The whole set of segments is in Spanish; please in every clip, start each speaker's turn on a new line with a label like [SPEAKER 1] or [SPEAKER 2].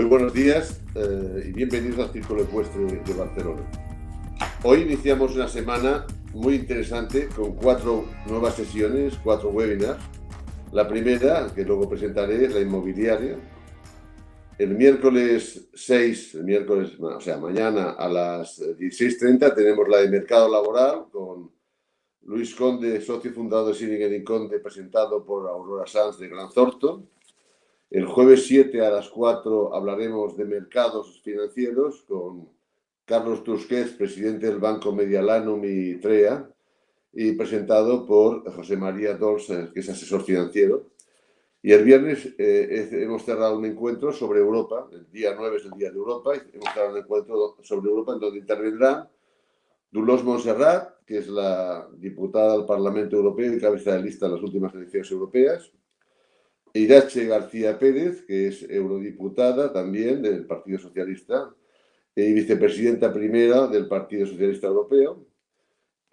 [SPEAKER 1] buenos días y bienvenidos al Círculo Ecuestre de Barcelona. Hoy iniciamos una semana muy interesante con 4 nuevas sesiones, 4 webinars. La primera, que luego presentaré, es la inmobiliaria. El miércoles 6, mañana a las 16:30 tenemos la de mercado laboral con Luis Conde, socio fundador de Siniger & Conde, presentado por Aurora Sanz de Grant Thornton. El jueves 7 a las 4 hablaremos de mercados financieros con Carlos Tusquets, presidente del Banco Mediolanum y TREA, y presentado por José María Dols, que es asesor financiero. Y el viernes hemos cerrado un encuentro sobre Europa. El día 9 es el Día de Europa. Hemos cerrado un encuentro sobre Europa en donde intervendrá Dolors Montserrat, que es la diputada al Parlamento Europeo y cabeza de lista en las últimas elecciones europeas. Irache García Pérez, que es eurodiputada también del Partido Socialista y vicepresidenta primera del Partido Socialista Europeo.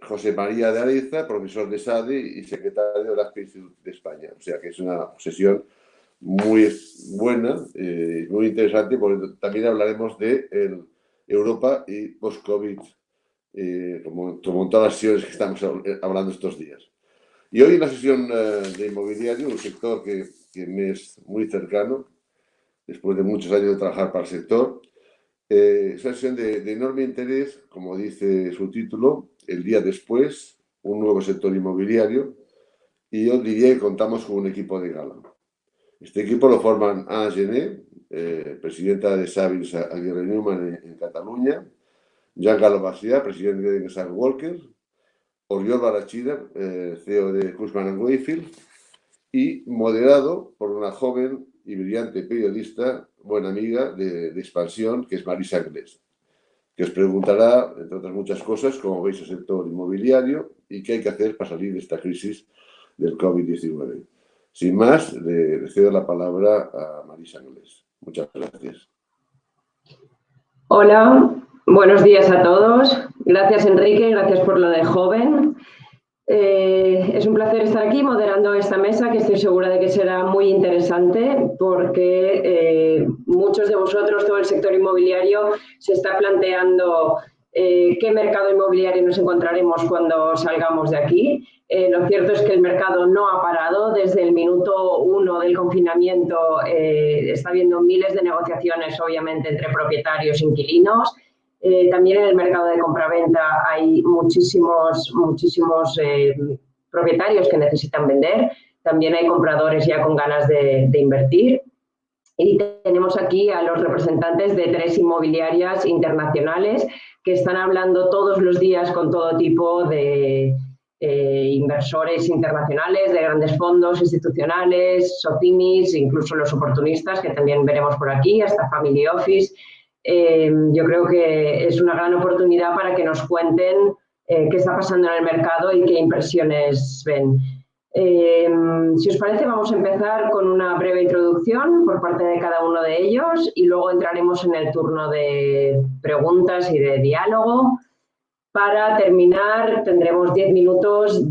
[SPEAKER 1] José María de Areza, profesor de SADE y secretario de la Institute de España. O sea que es una sesión muy buena, muy interesante, porque también hablaremos de Europa y post-COVID, como todas las sesiones que estamos hablando estos días. Y hoy en la sesión de inmobiliario, un sector que me es muy cercano, después de muchos años de trabajar para el sector, es una sesión de enorme interés, como dice su título, el día después, un nuevo sector inmobiliario, y yo diría que contamos con un equipo de gala. Este equipo lo forman Anna Gené, presidenta de Savills Aguirre Newman en Cataluña, Giancarlo García, presidente de Ingersoll Walker, Oriol Barachida, CEO de Cushman & Wakefield, y moderado por una joven y brillante periodista, buena amiga de Expansión, que es Marisa Anglès, que os preguntará, entre otras muchas cosas, cómo veis el sector inmobiliario y qué hay que hacer para salir de esta crisis del COVID-19. Sin más, le cedo la palabra a Marisa Anglès. Muchas gracias.
[SPEAKER 2] Hola, buenos días a todos. Gracias, Enrique, gracias por lo de joven. Es un placer estar aquí moderando esta mesa, que estoy segura de que será muy interesante porque muchos de vosotros, todo el sector inmobiliario, se está planteando qué mercado inmobiliario nos encontraremos cuando salgamos de aquí. Lo cierto es que el mercado no ha parado. Desde el minuto 1 del confinamiento está habiendo miles de negociaciones, obviamente, entre propietarios e inquilinos. También en el mercado de compraventa hay muchísimos propietarios que necesitan vender. También hay compradores ya con ganas de invertir. Y tenemos aquí a los representantes de 3 inmobiliarias internacionales que están hablando todos los días con todo tipo de inversores internacionales, de grandes fondos institucionales, SOCIMIs, incluso los oportunistas, que también veremos por aquí, hasta Family Office. Yo creo que es una gran oportunidad para que nos cuenten qué está pasando en el mercado y qué impresiones ven. Si os parece, vamos a empezar con una breve introducción por parte de cada uno de ellos y luego entraremos en el turno de preguntas y de diálogo. Para terminar, tendremos 10 minutos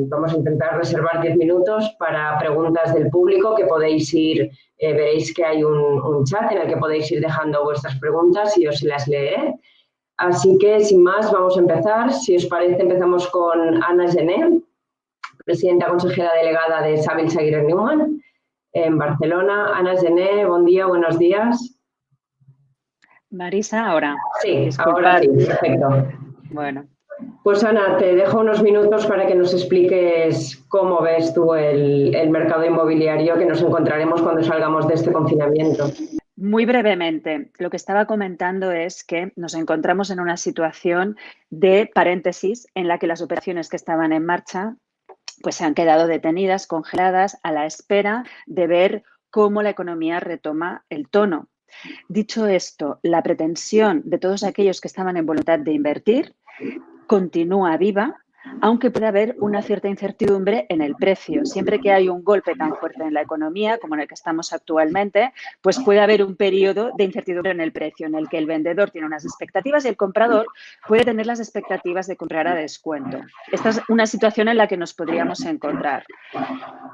[SPEAKER 2] vamos a intentar reservar 10 minutos para preguntas del público que podéis ir, veréis que hay un chat en el que podéis ir dejando vuestras preguntas y os las leeré. Así que, sin más, vamos a empezar. Si os parece, empezamos con Anna Gené, presidenta consejera delegada de Savills Aguirre Newman en Barcelona. Anna Gené, buen día, buenos días.
[SPEAKER 3] Marisa, ahora.
[SPEAKER 2] Sí,
[SPEAKER 3] disculpad.
[SPEAKER 2] Ahora sí, perfecto.
[SPEAKER 3] Bueno.
[SPEAKER 2] Pues Ana, te dejo unos minutos para que nos expliques cómo ves tú el mercado inmobiliario que nos encontraremos cuando salgamos de este confinamiento.
[SPEAKER 3] Muy brevemente, lo que estaba comentando es que nos encontramos en una situación de paréntesis en la que las operaciones que estaban en marcha pues se han quedado detenidas, congeladas, a la espera de ver cómo la economía retoma el tono. Dicho esto, la pretensión de todos aquellos que estaban en voluntad de invertir continúa viva, aunque puede haber una cierta incertidumbre en el precio. Siempre que hay un golpe tan fuerte en la economía como en el que estamos actualmente, pues puede haber un periodo de incertidumbre en el precio, en el que el vendedor tiene unas expectativas y el comprador puede tener las expectativas de comprar a descuento. Esta es una situación en la que nos podríamos encontrar.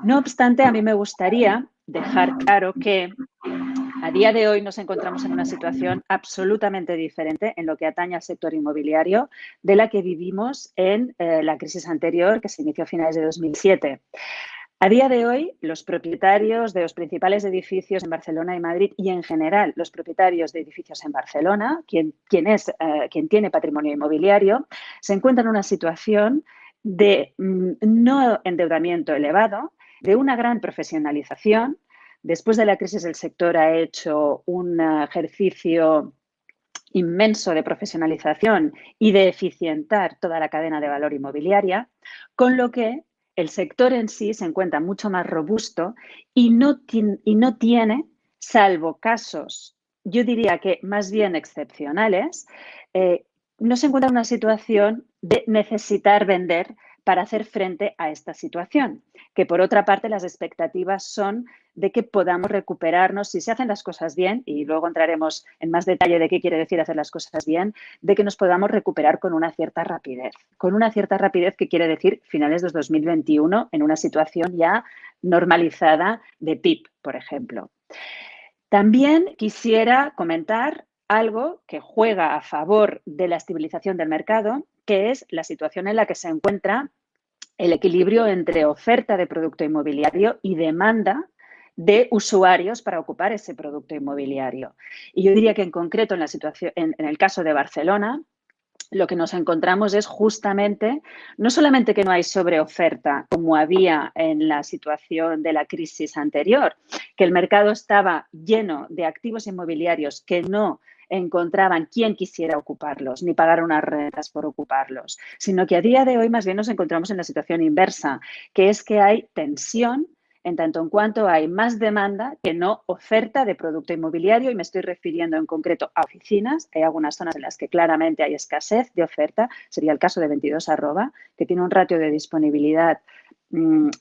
[SPEAKER 3] No obstante, a mí me gustaría dejar claro que A día de hoy nos encontramos en una situación absolutamente diferente en lo que atañe al sector inmobiliario de la que vivimos en la crisis anterior, que se inició a finales de 2007. A día de hoy, los propietarios de los principales edificios en Barcelona y Madrid y, en general, los propietarios de edificios en Barcelona, quien tiene patrimonio inmobiliario, se encuentran en una situación de no endeudamiento elevado, de una gran profesionalización. Después de la crisis, el sector ha hecho un ejercicio inmenso de profesionalización y de eficientar toda la cadena de valor inmobiliaria, con lo que el sector en sí se encuentra mucho más robusto y no tiene, salvo casos, yo diría que más bien excepcionales, no se encuentra en una situación de necesitar vender para hacer frente a esta situación, que por otra parte las expectativas son de que podamos recuperarnos si se hacen las cosas bien, y luego entraremos en más detalle de qué quiere decir hacer las cosas bien, de que nos podamos recuperar con una cierta rapidez. Con una cierta rapidez que quiere decir finales de 2021 en una situación ya normalizada de PIB, por ejemplo. También quisiera comentar algo que juega a favor de la estabilización del mercado, que es la situación en la que se encuentra el equilibrio entre oferta de producto inmobiliario y demanda de usuarios para ocupar ese producto inmobiliario. Y yo diría que en concreto en el caso de Barcelona, lo que nos encontramos es justamente, no solamente que no hay sobreoferta como había en la situación de la crisis anterior, que el mercado estaba lleno de activos inmobiliarios que no encontraban quién quisiera ocuparlos, ni pagar unas rentas por ocuparlos, sino que a día de hoy más bien nos encontramos en la situación inversa, que es que hay tensión en tanto en cuanto hay más demanda que no oferta de producto inmobiliario, y me estoy refiriendo en concreto a oficinas. Hay algunas zonas en las que claramente hay escasez de oferta, sería el caso de 22 Arroba, que tiene un ratio de disponibilidad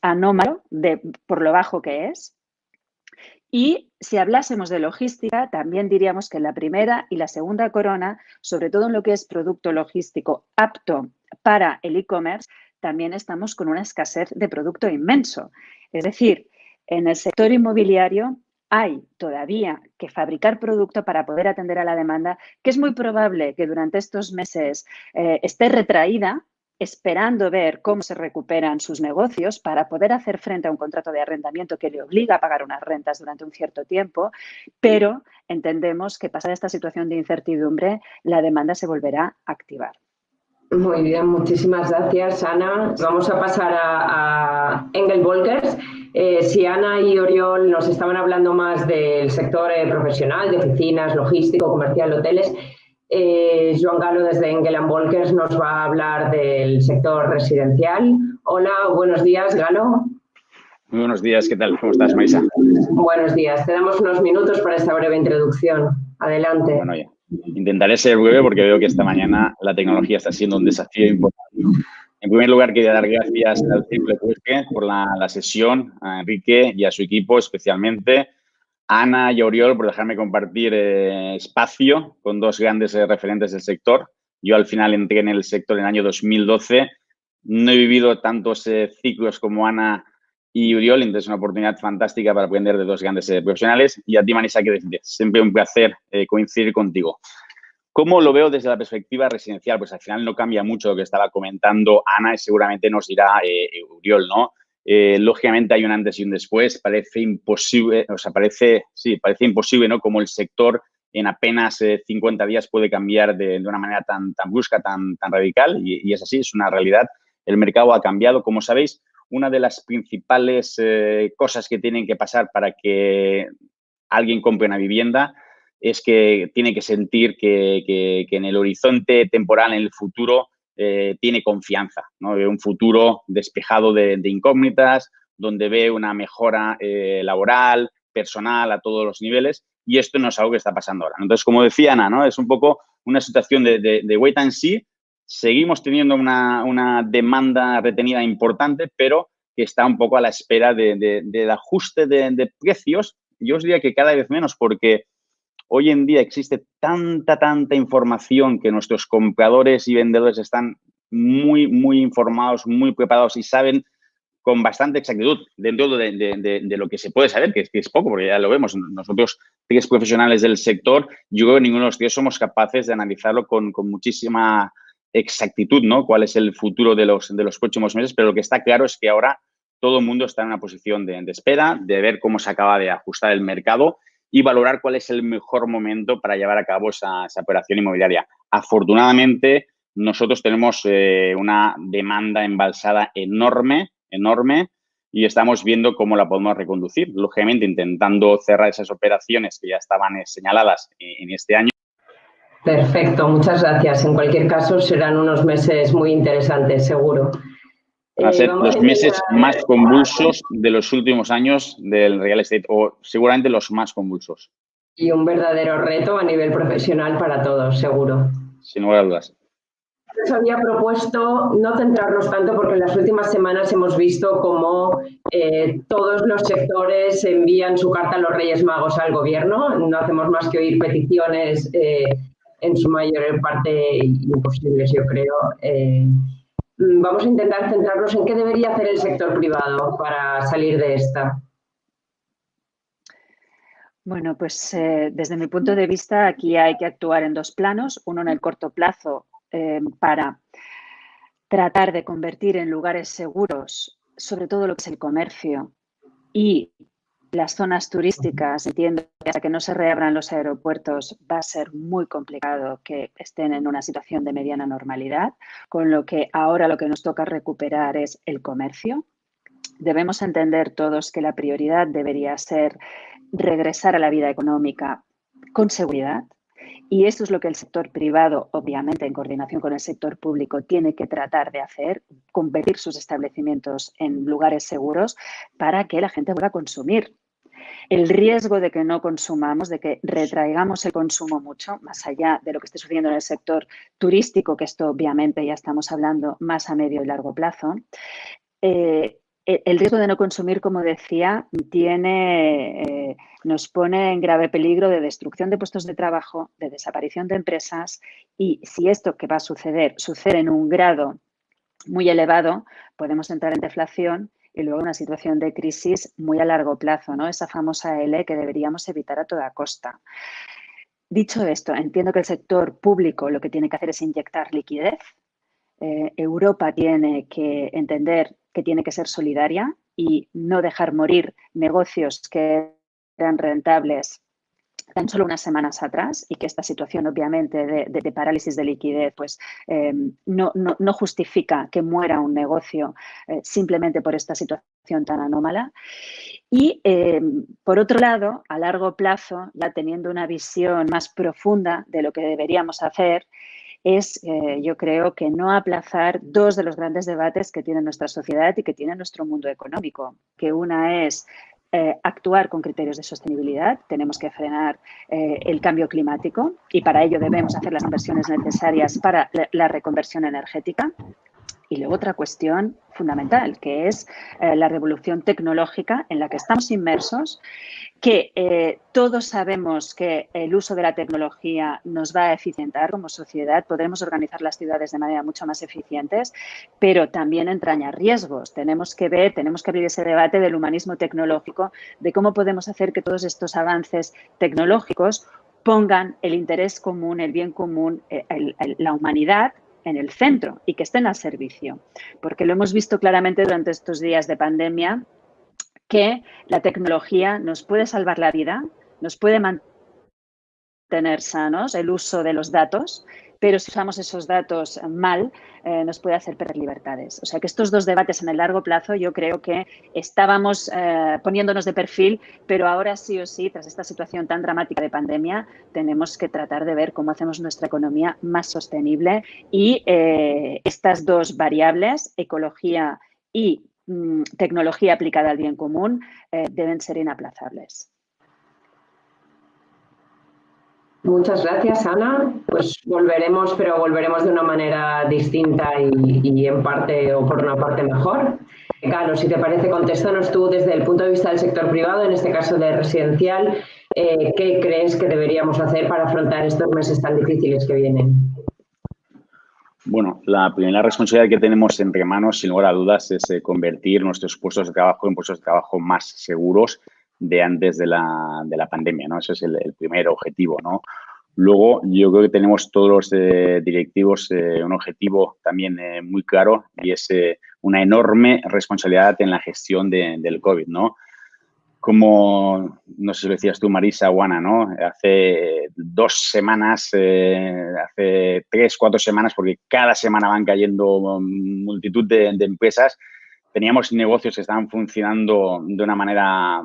[SPEAKER 3] anómalo por lo bajo que es. Y si hablásemos de logística, también diríamos que la primera y la segunda corona, sobre todo en lo que es producto logístico apto para el e-commerce, también estamos con una escasez de producto inmenso. Es decir, en el sector inmobiliario hay todavía que fabricar producto para poder atender a la demanda, que es muy probable que durante estos meses esté retraída, esperando ver cómo se recuperan sus negocios para poder hacer frente a un contrato de arrendamiento que le obliga a pagar unas rentas durante un cierto tiempo, pero entendemos que pasada esta situación de incertidumbre, la demanda se volverá a activar.
[SPEAKER 2] Muy bien, muchísimas gracias, Ana. Vamos a pasar a Engel Volkers. Si Ana y Oriol nos estaban hablando más del sector profesional, de oficinas, logístico, comercial, hoteles, Joan Galo desde Engel Volkers nos va a hablar del sector residencial. Hola, buenos días, Galo.
[SPEAKER 4] Muy buenos días, ¿qué tal? ¿Cómo estás, Marisa?
[SPEAKER 2] Buenos días, te damos unos minutos para esta breve introducción. Adelante.
[SPEAKER 4] Bueno, ya. Intentaré ser breve porque veo que esta mañana la tecnología está siendo un desafío importante. En primer lugar, quería dar gracias al Triple Puesque por la sesión, a Enrique y a su equipo especialmente, a Ana y a Oriol por dejarme compartir espacio con dos grandes referentes del sector. Yo al final entré en el sector en el año 2012. No he vivido tantos ciclos como Ana y Oriol, entonces es una oportunidad fantástica para aprender de dos grandes profesionales. Y a ti, Marisa, que siempre un placer coincidir contigo. ¿Cómo lo veo desde la perspectiva residencial? Pues al final no cambia mucho lo que estaba comentando Ana y seguramente nos dirá Oriol, ¿no? Lógicamente hay un antes y un después. Parece imposible, parece imposible, ¿no? Como el sector en apenas 50 días puede cambiar de una manera tan brusca, tan radical, y es así, es una realidad. El mercado ha cambiado, como sabéis. Una de las principales cosas que tienen que pasar para que alguien compre una vivienda es que tiene que sentir que en el horizonte temporal, en el futuro, tiene confianza, ¿no? Un futuro despejado de incógnitas, donde ve una mejora laboral, personal, a todos los niveles, y esto no es algo que está pasando ahora. Entonces, como decía Ana, ¿no? Es un poco una situación de wait and see. Seguimos teniendo una demanda retenida importante, pero que está un poco a la espera del ajuste de precios. Yo os diría que cada vez menos, porque hoy en día existe tanta información que nuestros compradores y vendedores están muy informados, muy preparados y saben con bastante exactitud dentro de lo que se puede saber, que es poco, porque ya lo vemos. Nosotros, tres profesionales del sector, yo creo que ninguno de los tres somos capaces de analizarlo con muchísima exactitud, ¿no? Cuál es el futuro de los próximos meses, pero lo que está claro es que ahora todo el mundo está en una posición de espera, de ver cómo se acaba de ajustar el mercado y valorar cuál es el mejor momento para llevar a cabo esa operación inmobiliaria. Afortunadamente, nosotros tenemos una demanda embalsada enorme, y estamos viendo cómo la podemos reconducir, lógicamente intentando cerrar esas operaciones que ya estaban señaladas en este año.
[SPEAKER 2] Perfecto, muchas gracias. En cualquier caso, serán unos meses muy interesantes, seguro.
[SPEAKER 4] Van a ser los meses más convulsos de los últimos años del real estate, o seguramente los más convulsos.
[SPEAKER 2] Y un verdadero reto a nivel profesional para todos, seguro.
[SPEAKER 4] Sin lugar a dudas.
[SPEAKER 2] Les había propuesto no centrarnos tanto porque en las últimas semanas hemos visto cómo todos los sectores envían su carta a los Reyes Magos al gobierno. No hacemos más que oír peticiones en su mayor parte imposibles, yo creo. Vamos a intentar centrarnos en qué debería hacer el sector privado para salir de esta.
[SPEAKER 3] Bueno, pues desde mi punto de vista aquí hay que actuar en dos planos. Uno en el corto plazo para tratar de convertir en lugares seguros, sobre todo lo que es el comercio y las zonas turísticas. Entiendo que hasta que no se reabran los aeropuertos va a ser muy complicado que estén en una situación de mediana normalidad, con lo que ahora lo que nos toca recuperar es el comercio. Debemos entender todos que la prioridad debería ser regresar a la vida económica con seguridad. Y esto es lo que el sector privado, obviamente en coordinación con el sector público, tiene que tratar de hacer, convertir sus establecimientos en lugares seguros para que la gente vuelva a consumir. El riesgo de que no consumamos, de que retraigamos el consumo mucho, más allá de lo que esté sucediendo en el sector turístico, que esto obviamente ya estamos hablando más a medio y largo plazo, el riesgo de no consumir, como decía, nos pone en grave peligro de destrucción de puestos de trabajo, de desaparición de empresas, y si esto que va a sucede en un grado muy elevado, podemos entrar en deflación y luego una situación de crisis muy a largo plazo, ¿no? Esa famosa L que deberíamos evitar a toda costa. Dicho esto, entiendo que el sector público lo que tiene que hacer es inyectar liquidez. Europa tiene que entender que tiene que ser solidaria y no dejar morir negocios que eran rentables tan solo unas semanas atrás, y que esta situación obviamente de parálisis de liquidez pues no justifica que muera un negocio simplemente por esta situación tan anómala. Y por otro lado, a largo plazo, ya teniendo una visión más profunda de lo que deberíamos hacer, es, yo creo, que no aplazar dos de los grandes debates que tiene nuestra sociedad y que tiene nuestro mundo económico, que una es actuar con criterios de sostenibilidad. Tenemos que frenar el cambio climático y para ello debemos hacer las inversiones necesarias para la reconversión energética. Y luego otra cuestión fundamental, que es la revolución tecnológica en la que estamos inmersos, que todos sabemos que el uso de la tecnología nos va a eficientar como sociedad, podremos organizar las ciudades de manera mucho más eficientes, pero también entraña riesgos. Tenemos que abrir ese debate del humanismo tecnológico, de cómo podemos hacer que todos estos avances tecnológicos pongan el interés común, el bien común, la humanidad en el centro y que estén al servicio. Porque lo hemos visto claramente durante estos días de pandemia, que la tecnología nos puede salvar la vida, nos puede mantener sanos, el uso de los datos, pero si usamos esos datos mal, nos puede hacer perder libertades. O sea que estos dos debates en el largo plazo yo creo que estábamos poniéndonos de perfil, pero ahora sí o sí, tras esta situación tan dramática de pandemia, tenemos que tratar de ver cómo hacemos nuestra economía más sostenible y estas dos variables, ecología y tecnología aplicada al bien común, deben ser inaplazables.
[SPEAKER 2] Muchas gracias, Ana. Pues volveremos, pero volveremos de una manera distinta y en parte o por una parte mejor. Carlos, si te parece, contéstanos tú desde el punto de vista del sector privado, en este caso de residencial, ¿qué crees que deberíamos hacer para afrontar estos meses tan difíciles que vienen?
[SPEAKER 4] Bueno, la primera responsabilidad que tenemos entre manos, sin lugar a dudas, es convertir nuestros puestos de trabajo en puestos de trabajo más seguros de antes de la pandemia, ¿no? Ese es el primer objetivo, ¿no? Luego, yo creo que tenemos todos los directivos un objetivo también muy claro y es una enorme responsabilidad en la gestión del COVID, ¿no? Como, no sé si lo decías tú, Marisa o Ana, ¿no? Hace 2 semanas, hace 3, 4 semanas, porque cada semana van cayendo multitud de empresas, teníamos negocios que estaban funcionando de una manera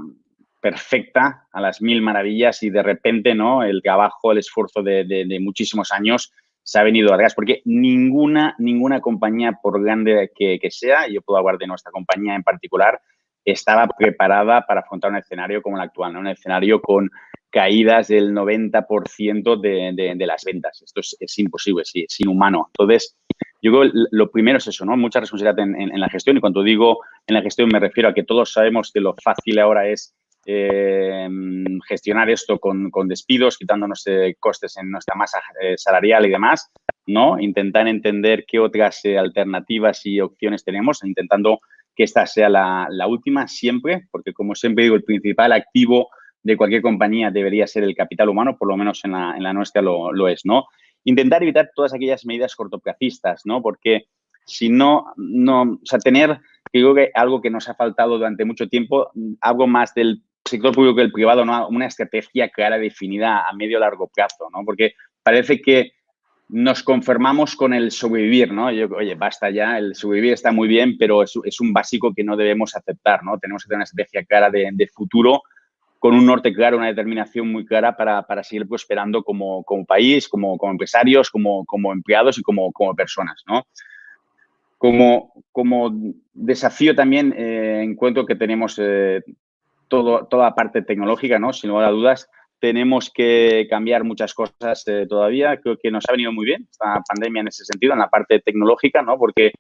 [SPEAKER 4] perfecta, a las mil maravillas, y de repente, ¿no? El trabajo, el esfuerzo de muchísimos años se ha venido atrás, porque ninguna compañía, por grande que sea, yo puedo hablar de nuestra compañía en particular, estaba preparada para afrontar un escenario como el actual, ¿no? Un escenario con caídas del 90% de las ventas. Esto es imposible, es inhumano. Entonces, yo creo que lo primero es eso, ¿no? Mucha responsabilidad en la gestión, y cuando digo en la gestión me refiero a que todos sabemos que lo fácil ahora es gestionar esto con despidos, quitándonos costes en nuestra masa salarial y demás, ¿no? Intentar entender qué otras alternativas y opciones tenemos, intentando que esta sea la última siempre, porque como siempre digo, el principal activo de cualquier compañía debería ser el capital humano, por lo menos en la nuestra lo es, ¿no? Intentar evitar todas aquellas medidas cortoplacistas, ¿no? Porque si no, o sea, tener, digo que algo que nos ha faltado durante mucho tiempo, algo más del sector público que el privado, ¿no? Una estrategia clara, definida a medio largo plazo, ¿no? Porque parece que nos conformamos con el sobrevivir, ¿no? Oye, basta ya, el sobrevivir está muy bien, pero es un básico que no debemos aceptar, ¿no? Tenemos que tener una estrategia clara de futuro, con un norte claro, una determinación muy clara para seguir prosperando como país, como empresarios, como empleados y como personas, ¿no? Como desafío también encuentro que tenemos toda parte tecnológica, ¿no? Sin lugar a dudas, tenemos que cambiar muchas cosas todavía. Creo que nos ha venido muy bien esta pandemia en ese sentido, en la parte tecnológica, ¿no? Porque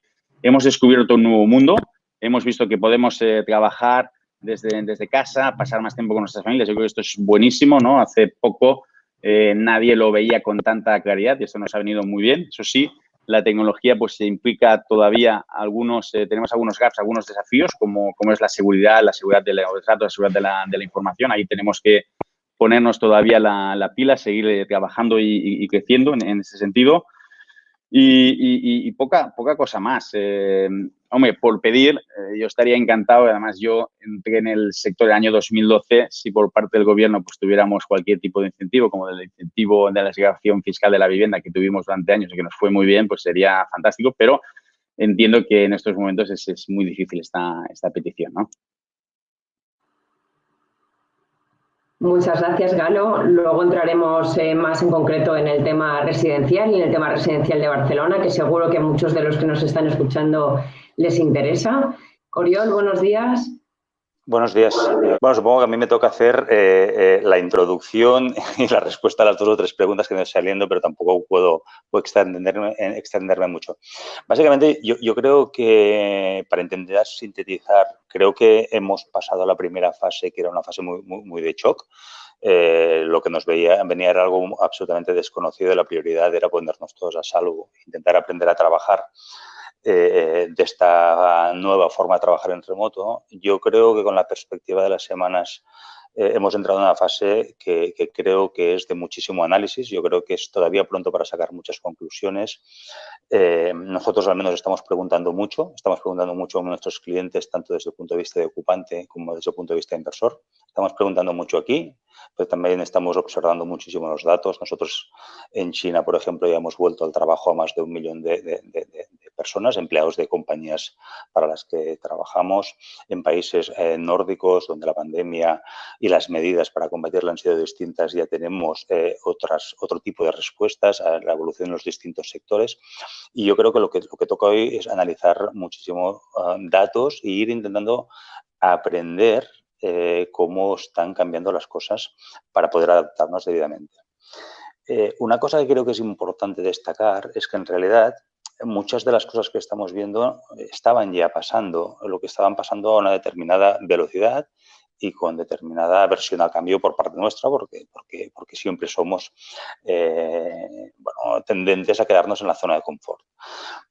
[SPEAKER 4] hemos descubierto un nuevo mundo, hemos visto que podemos trabajar desde casa, pasar más tiempo con nuestras familias. Yo creo que esto es buenísimo, ¿no? Hace poco nadie lo veía con tanta claridad y esto nos ha venido muy bien. Eso sí, la tecnología pues implica todavía tenemos algunos gaps, algunos desafíos, como es la seguridad de los datos, la seguridad de la información. Ahí tenemos que ponernos todavía la pila, seguir trabajando y creciendo en ese sentido. Y poca cosa más. Hombre, por pedir, yo estaría encantado, además yo entré en el sector el año 2012, si por parte del gobierno pues tuviéramos cualquier tipo de incentivo, como el incentivo de la asignación fiscal de la vivienda que tuvimos durante años y que nos fue muy bien, pues sería fantástico, pero entiendo que en estos momentos es muy difícil esta petición, ¿no?
[SPEAKER 2] Muchas gracias, Galo. Luego entraremos más en concreto en el tema residencial y en el tema residencial de Barcelona, que seguro que a muchos de los que nos están escuchando les interesa. Oriol, buenos días.
[SPEAKER 5] Buenos días. Bueno, supongo que a mí me toca hacer la introducción y la respuesta a las 2 o 3 preguntas que me están saliendo, pero tampoco puedo extenderme mucho. Básicamente, yo creo que, para intentar sintetizar, creo que hemos pasado la primera fase, que era una fase muy de shock. Lo que nos venía era algo absolutamente desconocido y la prioridad era ponernos todos a salvo, intentar aprender a trabajar de esta nueva forma de trabajar en remoto. Yo creo que con la perspectiva de las semanas hemos entrado en una fase que creo que es de muchísimo análisis. Yo creo que es todavía pronto para sacar muchas conclusiones. Nosotros al menos estamos preguntando mucho a nuestros clientes, tanto desde el punto de vista de ocupante como desde el punto de vista de inversor. Estamos preguntando mucho aquí, pero también estamos observando muchísimo los datos. Nosotros en China, por ejemplo, ya hemos vuelto al trabajo a más de 1 millón de personas, empleados de compañías para las que trabajamos. En países nórdicos, donde la pandemia y las medidas para combatirla han sido distintas, ya tenemos otro tipo de respuestas a la evolución en los distintos sectores. Y yo creo que lo que toca hoy es analizar muchísimo datos e ir intentando aprender cómo están cambiando las cosas para poder adaptarnos debidamente. Una cosa que creo que es importante destacar es que en realidad muchas de las cosas que estamos viendo estaban ya pasando, lo que estaban pasando a una determinada velocidad y con determinada aversión al cambio por parte nuestra, porque siempre somos, tendentes a quedarnos en la zona de confort.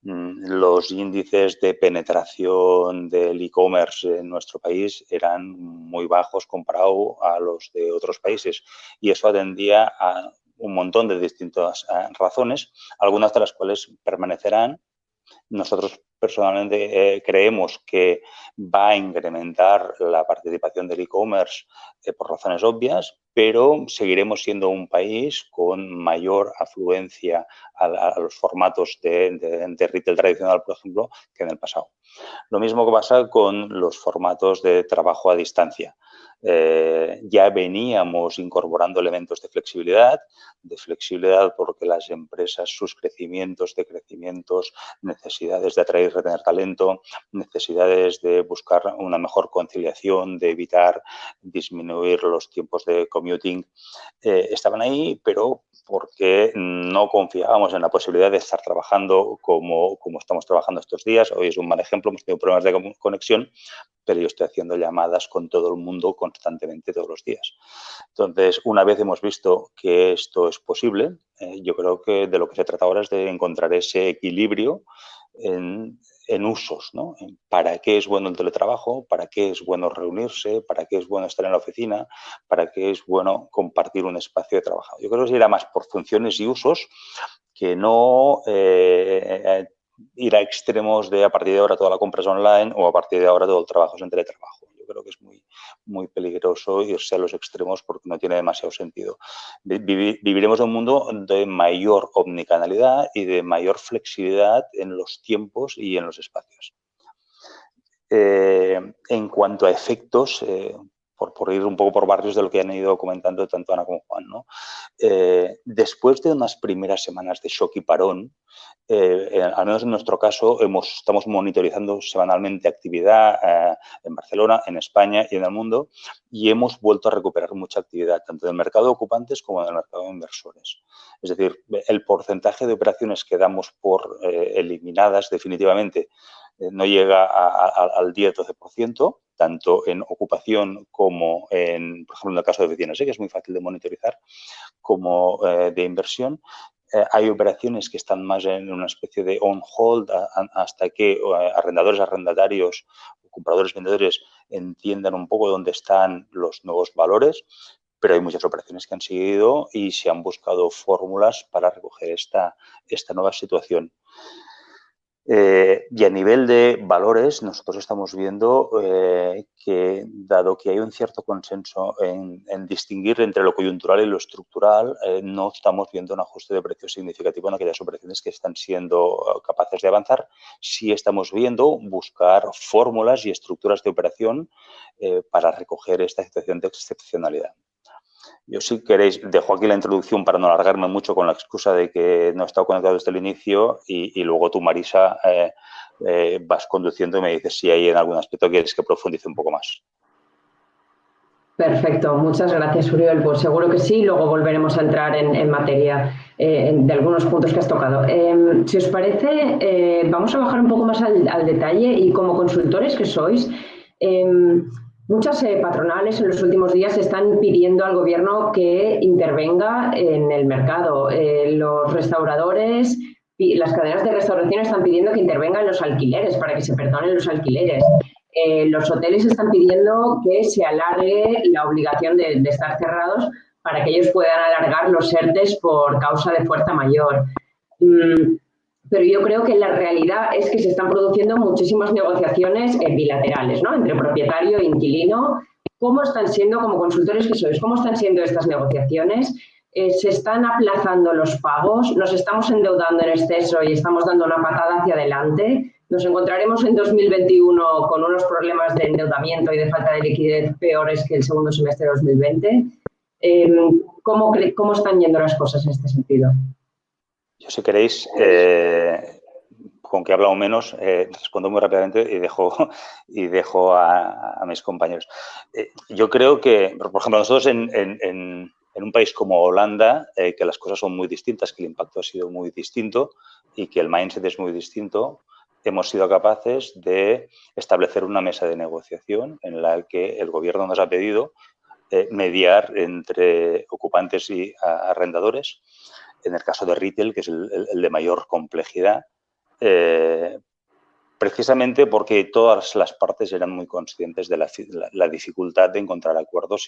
[SPEAKER 5] Los índices de penetración del e-commerce en nuestro país eran muy bajos comparado a los de otros países y eso atendía a un montón de distintas razones, algunas de las cuales permanecerán. Nosotros personalmente creemos que va a incrementar la participación del e-commerce por razones obvias, pero seguiremos siendo un país con mayor afluencia a los formatos de retail tradicional, por ejemplo, que en el pasado. Lo mismo que pasa con los formatos de trabajo a distancia. Ya veníamos incorporando elementos de flexibilidad porque las empresas, sus crecimientos, necesidades de atraer y retener talento, necesidades de buscar una mejor conciliación, de evitar disminuir los tiempos de commuting, estaban ahí, pero porque no confiábamos en la posibilidad de estar trabajando como estamos trabajando estos días. Hoy es un mal ejemplo, hemos tenido problemas de conexión, pero yo estoy haciendo llamadas con todo el mundo constantemente todos los días. Entonces, una vez hemos visto que esto es posible, yo creo que de lo que se trata ahora es de encontrar ese equilibrio en usos, ¿no? ¿Para qué es bueno el teletrabajo? ¿Para qué es bueno reunirse? ¿Para qué es bueno estar en la oficina? ¿Para qué es bueno compartir un espacio de trabajo? Yo creo que se irá más por funciones y usos que no ir a extremos de a partir de ahora toda la compra es online o a partir de ahora todo el trabajo es en teletrabajo. Yo creo que es muy peligroso irse a los extremos porque no tiene demasiado sentido. Viviremos en un mundo de mayor omnicanalidad y de mayor flexibilidad en los tiempos y en los espacios. En cuanto a efectos, por ir un poco por barrios de lo que han ido comentando tanto Ana como Juan, ¿no? Después de unas primeras semanas de shock y parón, al menos en nuestro caso, estamos monitorizando semanalmente actividad en Barcelona, en España y en el mundo y hemos vuelto a recuperar mucha actividad, tanto en el mercado de ocupantes como en el mercado de inversores. Es decir, el porcentaje de operaciones que damos por eliminadas definitivamente no llega al 10-12%, tanto en ocupación como por ejemplo, en el caso de oficinas, que es muy fácil de monitorizar, como de inversión. Hay operaciones que están más en una especie de on hold hasta que arrendadores, arrendatarios, compradores, vendedores entiendan un poco dónde están los nuevos valores, pero hay muchas operaciones que han seguido y se han buscado fórmulas para recoger esta nueva situación. Y a nivel de valores, nosotros estamos viendo que, dado que hay un cierto consenso en distinguir entre lo coyuntural y lo estructural, no estamos viendo un ajuste de precios significativo en aquellas operaciones que están siendo capaces de avanzar. Sí estamos viendo buscar fórmulas y estructuras de operación para recoger esta situación de excepcionalidad. Yo, si queréis, dejo aquí la introducción para no alargarme mucho con la excusa de que no he estado conectado desde el inicio y luego tú, Marisa, vas conduciendo y me dices si hay en algún aspecto quieres que profundice un poco más.
[SPEAKER 2] Perfecto, muchas gracias, Uriol. Pues seguro que sí, luego volveremos a entrar en materia de algunos puntos que has tocado. Si os parece, vamos a bajar un poco más al detalle y como consultores que sois, muchas patronales en los últimos días están pidiendo al gobierno que intervenga en el mercado. Los restauradores, las cadenas de restauración están pidiendo que intervengan los alquileres para que se perdonen los alquileres. Los hoteles están pidiendo que se alargue la obligación de estar cerrados para que ellos puedan alargar los ERTEs por causa de fuerza mayor. Pero yo creo que la realidad es que se están produciendo muchísimas negociaciones bilaterales, ¿no? Entre propietario e inquilino. ¿Cómo están siendo, como consultores que sois, cómo están siendo estas negociaciones? ¿Se están aplazando los pagos? ¿Nos estamos endeudando en exceso y estamos dando una patada hacia adelante? ¿Nos encontraremos en 2021 con unos problemas de endeudamiento y de falta de liquidez peores que el segundo semestre de 2020? ¿Cómo están yendo las cosas en este sentido?
[SPEAKER 5] Yo, si queréis, con que he hablado menos, respondo muy rápidamente y dejo a mis compañeros. Yo creo que, por ejemplo, nosotros en un país como Holanda, que las cosas son muy distintas, que el impacto ha sido muy distinto y que el mindset es muy distinto, hemos sido capaces de establecer una mesa de negociación en la que el gobierno nos ha pedido mediar entre ocupantes y arrendadores en el caso de retail, que es el de mayor complejidad, precisamente porque todas las partes eran muy conscientes de la dificultad de encontrar acuerdos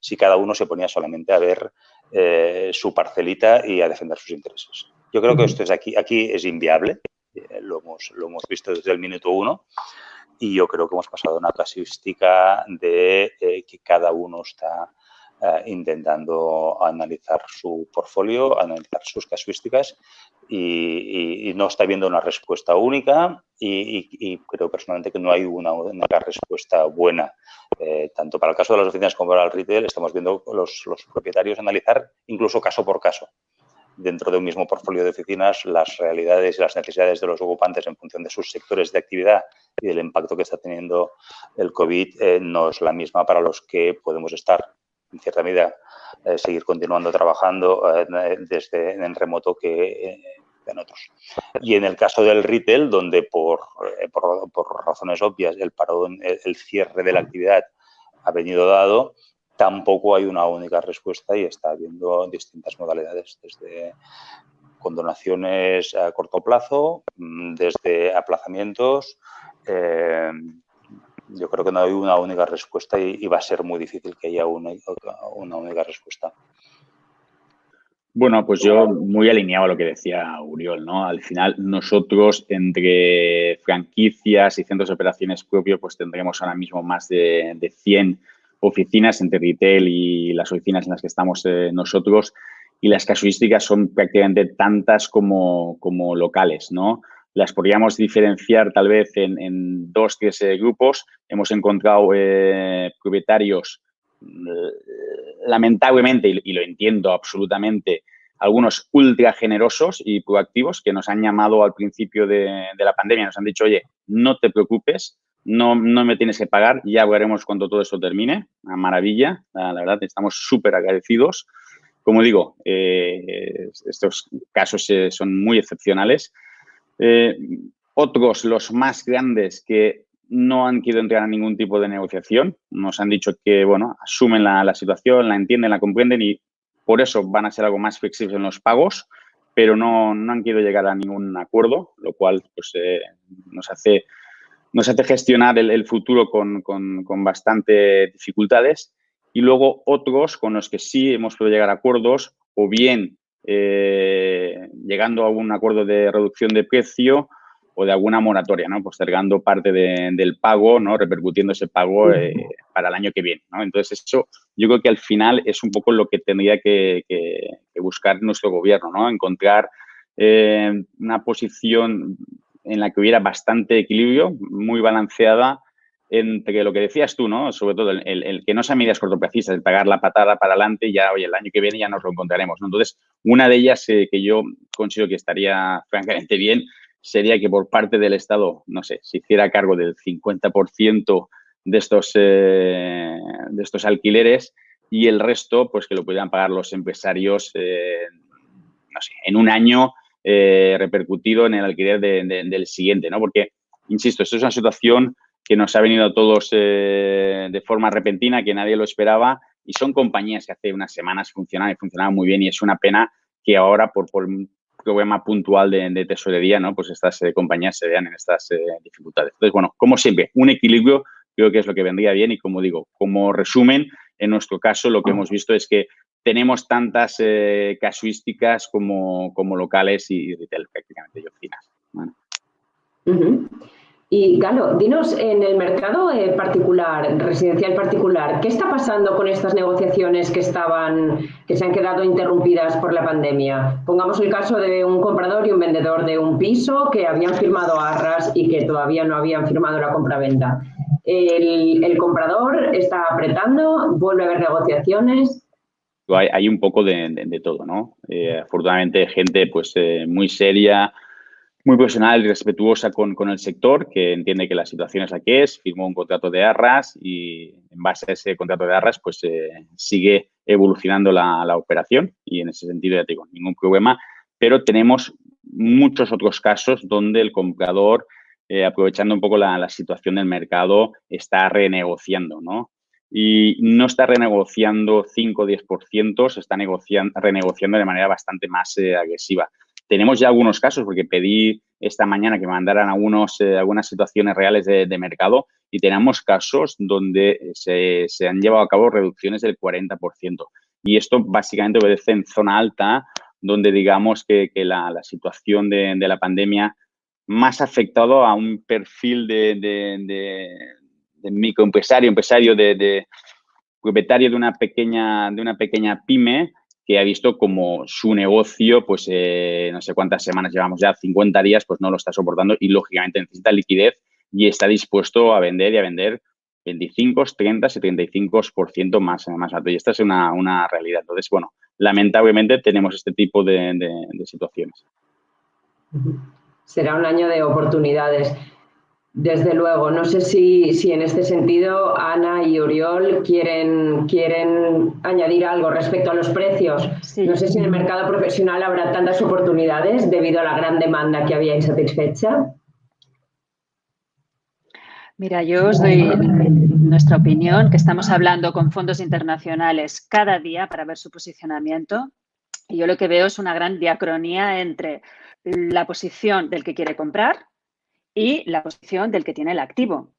[SPEAKER 5] si cada uno se ponía solamente a ver su parcelita y a defender sus intereses. Yo creo que esto aquí es inviable, lo hemos visto desde el minuto 1, y yo creo que hemos pasado a una casuística de que cada uno está intentando analizar su portfolio, analizar sus casuísticas y no está viendo una respuesta única y creo personalmente que no hay una única respuesta buena. Tanto para el caso de las oficinas como para el retail, estamos viendo los propietarios analizar incluso caso por caso dentro de un mismo portfolio de oficinas las realidades y las necesidades de los ocupantes en función de sus sectores de actividad y del impacto que está teniendo el COVID no es la misma para los que podemos estar en cierta medida seguir continuando trabajando en remoto que en otros. Y en el caso del retail, donde por razones obvias el parón, el cierre de la actividad ha venido dado, tampoco hay una única respuesta y está habiendo distintas modalidades, desde condonaciones a corto plazo, desde aplazamientos. Yo creo que no hay una única respuesta y va a ser muy difícil que haya una única respuesta.
[SPEAKER 4] Bueno, pues yo muy alineado a lo que decía Uriol, ¿no? Al final nosotros entre franquicias y centros de operaciones propios pues tendremos ahora mismo más de 100 oficinas entre retail y las oficinas en las que estamos nosotros y las casuísticas son prácticamente tantas como locales, ¿no? Las podríamos diferenciar tal vez en 2, 3 grupos. Hemos encontrado propietarios, lamentablemente, y lo entiendo absolutamente, algunos ultra generosos y proactivos que nos han llamado al principio de la pandemia. Nos han dicho, oye, no te preocupes, no me tienes que pagar, ya veremos cuando todo esto termine. Una maravilla, la verdad, estamos súper agradecidos. Como digo, estos casos son muy excepcionales. Otros, los más grandes, que no han querido entrar a ningún tipo de negociación, nos han dicho que, bueno, asumen la situación, la entienden, la comprenden y por eso van a ser algo más flexibles en los pagos, pero no han querido llegar a ningún acuerdo, lo cual pues, nos hace gestionar el futuro con bastante dificultades. Y luego otros con los que sí hemos podido llegar a acuerdos o bien llegando a un acuerdo de reducción de precio o de alguna moratoria, ¿no? Postergando parte del pago, ¿no? Repercutiendo ese pago para el año que viene, ¿no? Entonces, eso yo creo que al final es un poco lo que tendría que buscar nuestro gobierno, ¿no? Encontrar una posición en la que hubiera bastante equilibrio, muy balanceada entre lo que decías tú, ¿no? Sobre todo el que no sean medidas cortoplacistas, el pagar la patada para adelante y ya, oye, el año que viene ya nos lo encontraremos, ¿no? Entonces, una de ellas que yo considero que estaría francamente bien sería que por parte del Estado, no sé, se hiciera cargo del 50% de estos alquileres y el resto, pues que lo pudieran pagar los empresarios, no sé, en un año repercutido en el alquiler del siguiente, ¿no? Porque, insisto, esto es una situación que nos ha venido a todos de forma repentina, que nadie lo esperaba y son compañías que hace unas semanas funcionaban muy bien y es una pena que ahora por un problema puntual de tesorería, ¿no? Pues estas compañías se vean en estas dificultades. Entonces, bueno, como siempre, un equilibrio creo que es lo que vendría bien y como digo, como resumen, en nuestro caso lo que hemos visto es que tenemos tantas casuísticas como locales y retail prácticamente y oficinas. Bueno.
[SPEAKER 2] Y Galo, dinos, en el mercado particular, residencial particular, ¿qué está pasando con estas negociaciones que se han quedado interrumpidas por la pandemia? Pongamos el caso de un comprador y un vendedor de un piso que habían firmado arras y que todavía no habían firmado la compraventa. El comprador está apretando, vuelve a haber negociaciones.
[SPEAKER 4] Hay un poco de todo, ¿no? Afortunadamente, gente pues muy seria, muy profesional y respetuosa con el sector, que entiende que la situación es la que es, firmó un contrato de arras y en base a ese contrato de arras pues sigue evolucionando la operación y en ese sentido ya te digo, ningún problema, pero tenemos muchos otros casos donde el comprador, aprovechando un poco la situación del mercado, está renegociando, ¿no? y no está renegociando 5 o 10%, se está renegociando de manera bastante más agresiva. Tenemos ya algunos casos, porque pedí esta mañana que me mandaran algunas situaciones reales de mercado y tenemos casos donde se han llevado a cabo reducciones del 40%. Y esto básicamente obedece en zona alta, donde digamos que la situación de la pandemia más ha afectado a un perfil de microempresario, propietario de una pequeña pyme, que ha visto como su negocio, pues no sé cuántas semanas llevamos ya, 50 días, pues no lo está soportando y lógicamente necesita liquidez y está dispuesto a vender y a vender 25, 30, 75% más alto. Y esta es una realidad. Entonces, bueno, lamentablemente tenemos este tipo de situaciones.
[SPEAKER 2] Será un año de oportunidades. Desde luego, no sé si en este sentido Ana y Oriol quieren añadir algo respecto a los precios.
[SPEAKER 3] Sí.
[SPEAKER 2] No sé si en el mercado profesional habrá tantas oportunidades debido a la gran demanda que había insatisfecha.
[SPEAKER 3] Mira, yo os doy nuestra opinión, que estamos hablando con fondos internacionales cada día para ver su posicionamiento. Y yo lo que veo es una gran diacronía entre la posición del que quiere comprar y la posición del que tiene el activo.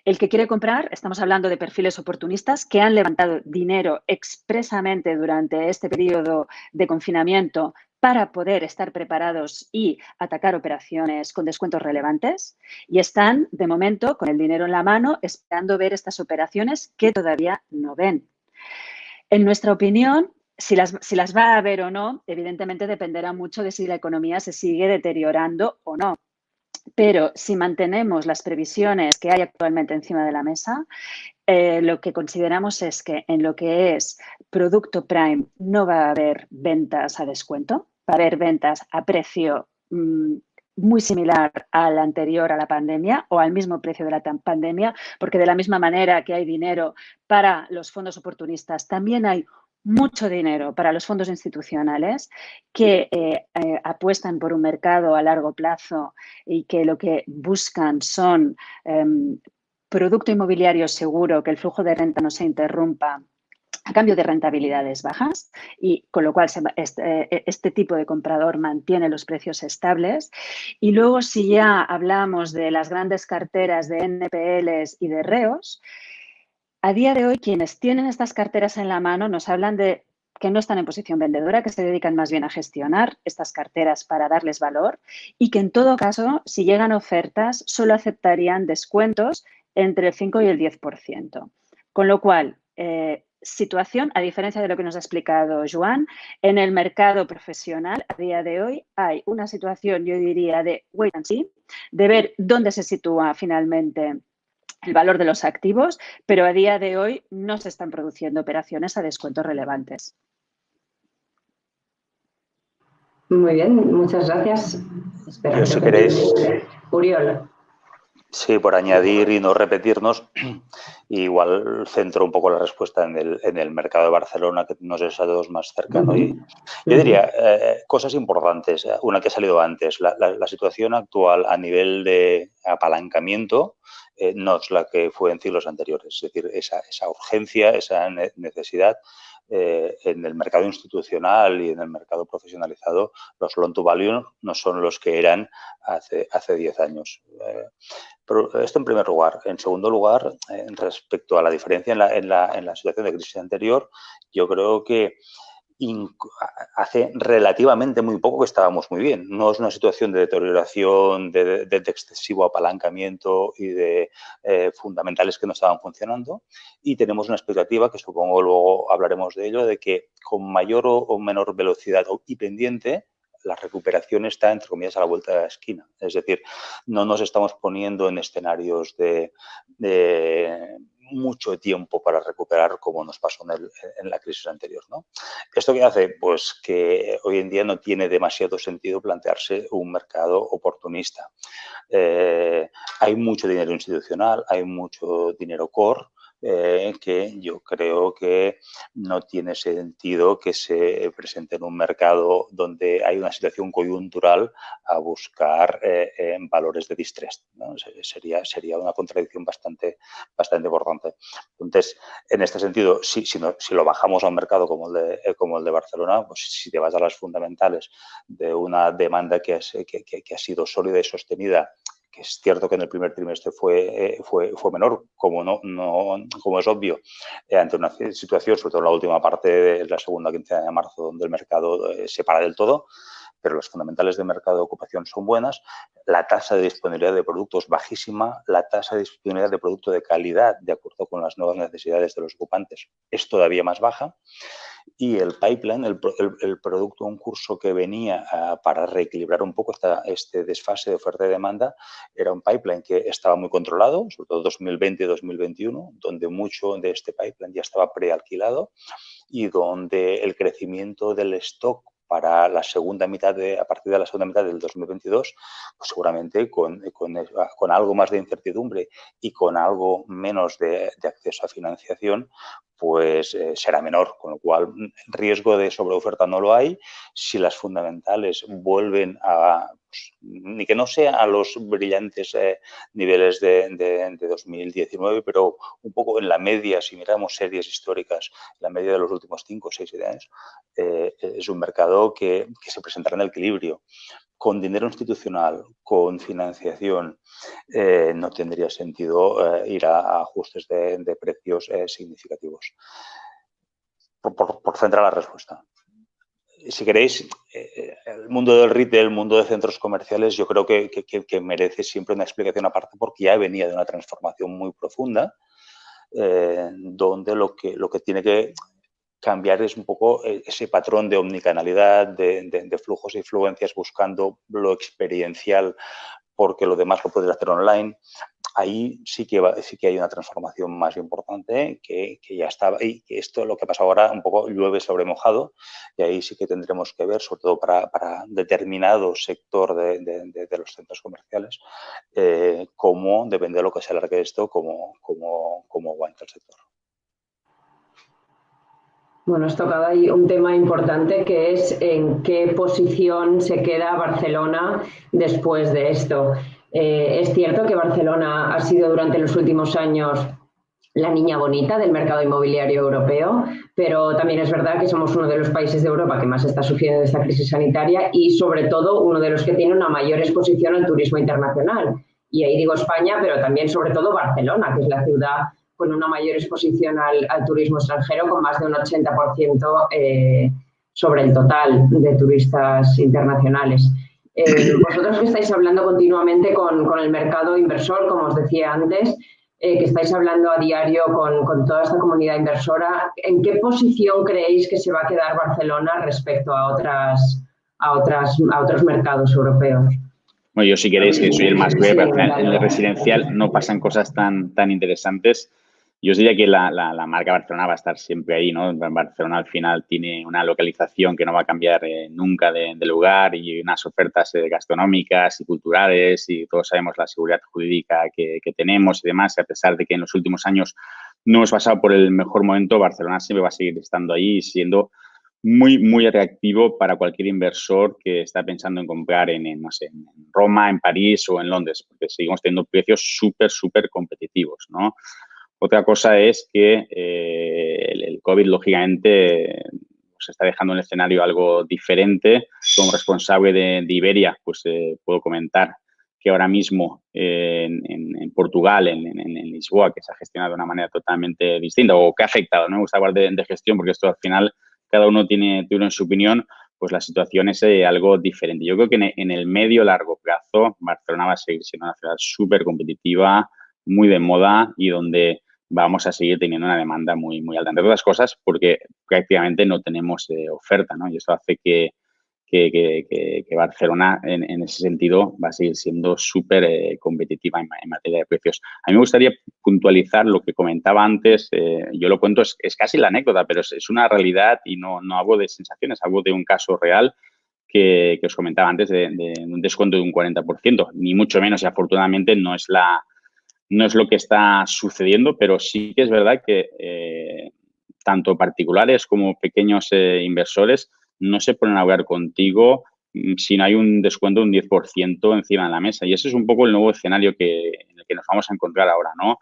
[SPEAKER 3] El que quiere comprar, estamos hablando de perfiles oportunistas que han levantado dinero expresamente durante este periodo de confinamiento para poder estar preparados y atacar operaciones con descuentos relevantes y están, de momento, con el dinero en la mano, esperando ver estas operaciones que todavía no ven. En nuestra opinión, si las va a ver o no, evidentemente dependerá mucho de si la economía se sigue deteriorando o no. Pero si mantenemos las previsiones que hay actualmente encima de la mesa, lo que consideramos es que en lo que es producto prime no va a haber ventas a descuento, va a haber ventas a precio muy similar al anterior a la pandemia o al mismo precio de la pandemia, porque de la misma manera que hay dinero para los fondos oportunistas, también hay mucho dinero para los fondos institucionales que apuestan por un mercado a largo plazo y que lo que buscan son producto inmobiliario seguro, que el flujo de renta no se interrumpa a cambio de rentabilidades bajas y con lo cual este tipo de comprador mantiene los precios estables. Y luego si ya hablamos de las grandes carteras de NPLs y de REOs, a día de hoy quienes tienen estas carteras en la mano nos hablan de que no están en posición vendedora, que se dedican más bien a gestionar estas carteras para darles valor y que en todo caso, si llegan ofertas, solo aceptarían descuentos entre el 5 y el 10%. Con lo cual, situación, a diferencia de lo que nos ha explicado Joan, en el mercado profesional a día de hoy hay una situación, yo diría, de wait and see, de ver dónde se sitúa finalmente el valor de los activos, pero a día de hoy no se están produciendo operaciones a descuentos relevantes.
[SPEAKER 2] Muy bien, muchas gracias.
[SPEAKER 5] Yo, si queréis,
[SPEAKER 2] Oriol.
[SPEAKER 5] Sí, por añadir y no repetirnos, igual centro un poco la respuesta en el mercado de Barcelona, que nos es a todos más cercano. Y yo diría cosas importantes. Una que ha salido antes, la situación actual a nivel de apalancamiento no es la que fue en siglos anteriores. Es decir, esa urgencia, esa necesidad en el mercado institucional y en el mercado profesionalizado, los loan to value no son los que eran hace 10 años. Esto en primer lugar. En segundo lugar, respecto a la diferencia en la situación de crisis anterior, yo creo que hace relativamente muy poco que estábamos muy bien. No es una situación de deterioración, de excesivo apalancamiento y de fundamentales que no estaban funcionando. Y tenemos una expectativa, que supongo luego hablaremos de ello, de que con mayor o menor velocidad y pendiente, la recuperación está, entre comillas, a la vuelta de la esquina. Es decir, no nos estamos poniendo en escenarios de mucho tiempo para recuperar, como nos pasó en la crisis anterior, ¿no? ¿Esto qué hace? Pues que hoy en día no tiene demasiado sentido plantearse un mercado oportunista. Hay mucho dinero institucional, hay mucho dinero core, que yo creo que no tiene sentido que se presente en un mercado donde hay una situación coyuntural a buscar valores de distress, ¿no? Sería una contradicción bastante importante. Entonces, en este sentido, si lo bajamos a un mercado como el de Barcelona, pues si te vas a las fundamentales de una demanda que ha sido sólida y sostenida, que es cierto que en el primer trimestre fue menor, como es obvio, ante una situación, sobre todo en la última parte de la segunda quincena de marzo, donde el mercado se para del todo, pero los fundamentales de mercado de ocupación son buenas, la tasa de disponibilidad de productos bajísima, la tasa de disponibilidad de producto de calidad, de acuerdo con las nuevas necesidades de los ocupantes, es todavía más baja. Y el pipeline, el producto en curso que venía para reequilibrar un poco este desfase de oferta y demanda, era un pipeline que estaba muy controlado, sobre todo 2020 y 2021, donde mucho de este pipeline ya estaba prealquilado y donde el crecimiento del stock para la segunda mitad a partir de la segunda mitad del 2022, pues seguramente con algo más de incertidumbre y con algo menos de acceso a financiación, pues será menor, con lo cual riesgo de sobreoferta no lo hay. Si las fundamentales vuelven a, pues, ni que no sea a los brillantes niveles de 2019, pero un poco en la media, si miramos series históricas, la media de los últimos 5 o 6 años, es un mercado que se presentará en equilibrio. Con dinero institucional, con financiación, no tendría sentido ir a ajustes de precios significativos. Por centrar la respuesta. Si queréis, el mundo del retail, el mundo de centros comerciales, yo creo que merece siempre una explicación aparte porque ya venía de una transformación muy profunda, donde lo que tiene que cambiar es un poco ese patrón de omnicanalidad, de flujos y fluencias buscando lo experiencial porque lo demás lo puedes hacer online. Ahí sí que hay una transformación más importante que ya estaba y que esto lo que pasa ahora un poco llueve sobre mojado y ahí sí que tendremos que ver, sobre todo para determinado sector de los centros comerciales, cómo, depende de lo que se alargue esto, cómo aguanta el sector.
[SPEAKER 2] Bueno, has tocado ahí un tema importante que es en qué posición se queda Barcelona después de esto. Es cierto que Barcelona ha sido durante los últimos años la niña bonita del mercado inmobiliario europeo, pero también es verdad que somos uno de los países de Europa que más está sufriendo de esta crisis sanitaria y sobre todo uno de los que tiene una mayor exposición al turismo internacional. Y ahí digo España, pero también sobre todo Barcelona, que es la ciudad con una mayor exposición al turismo extranjero, con más de un 80% sobre el total de turistas internacionales. Vosotros que estáis hablando continuamente con el mercado inversor, como os decía antes, que estáis hablando a diario con toda esta comunidad inversora, ¿en qué posición creéis que se va a quedar Barcelona respecto a otros mercados europeos?
[SPEAKER 4] Bueno, yo si queréis, que soy el más breve, al final en el residencial no pasan cosas tan interesantes. Yo os diría que la marca Barcelona va a estar siempre ahí, ¿no? Barcelona al final tiene una localización que no va a cambiar nunca de lugar y unas ofertas gastronómicas y culturales y todos sabemos la seguridad jurídica que tenemos y demás. A pesar de que en los últimos años no hemos pasado por el mejor momento, Barcelona siempre va a seguir estando ahí y siendo muy atractivo para cualquier inversor que está pensando en comprar no sé, en Roma, en París o en Londres, porque seguimos teniendo precios súper competitivos, ¿no? Otra cosa es que el COVID, lógicamente, nos está dejando un escenario algo diferente. Como responsable de Iberia, pues puedo comentar que ahora mismo en Portugal, en Lisboa, que se ha gestionado de una manera totalmente distinta o que ha afectado, no me gusta hablar de gestión porque esto al final cada uno tiene su opinión, pues la situación es algo diferente. Yo creo que en el medio-largo plazo Barcelona va a seguir siendo una ciudad súper competitiva, muy de moda y donde vamos a seguir teniendo una demanda muy alta. Entre otras cosas, porque prácticamente no tenemos oferta, ¿no? Y esto hace que Barcelona, en ese sentido, va a seguir siendo súper competitiva en materia de precios. A mí me gustaría puntualizar lo que comentaba antes. Yo lo cuento, es casi la anécdota, pero es una realidad y no hablo de sensaciones, hablo de un caso real que os comentaba antes de un descuento de un 40%, ni mucho menos, y afortunadamente no es no es lo que está sucediendo, pero sí que es verdad que tanto particulares como pequeños inversores no se ponen a hablar contigo si no hay un descuento de un 10% encima de la mesa. Y ese es un poco el nuevo escenario en el que nos vamos a encontrar ahora, ¿no?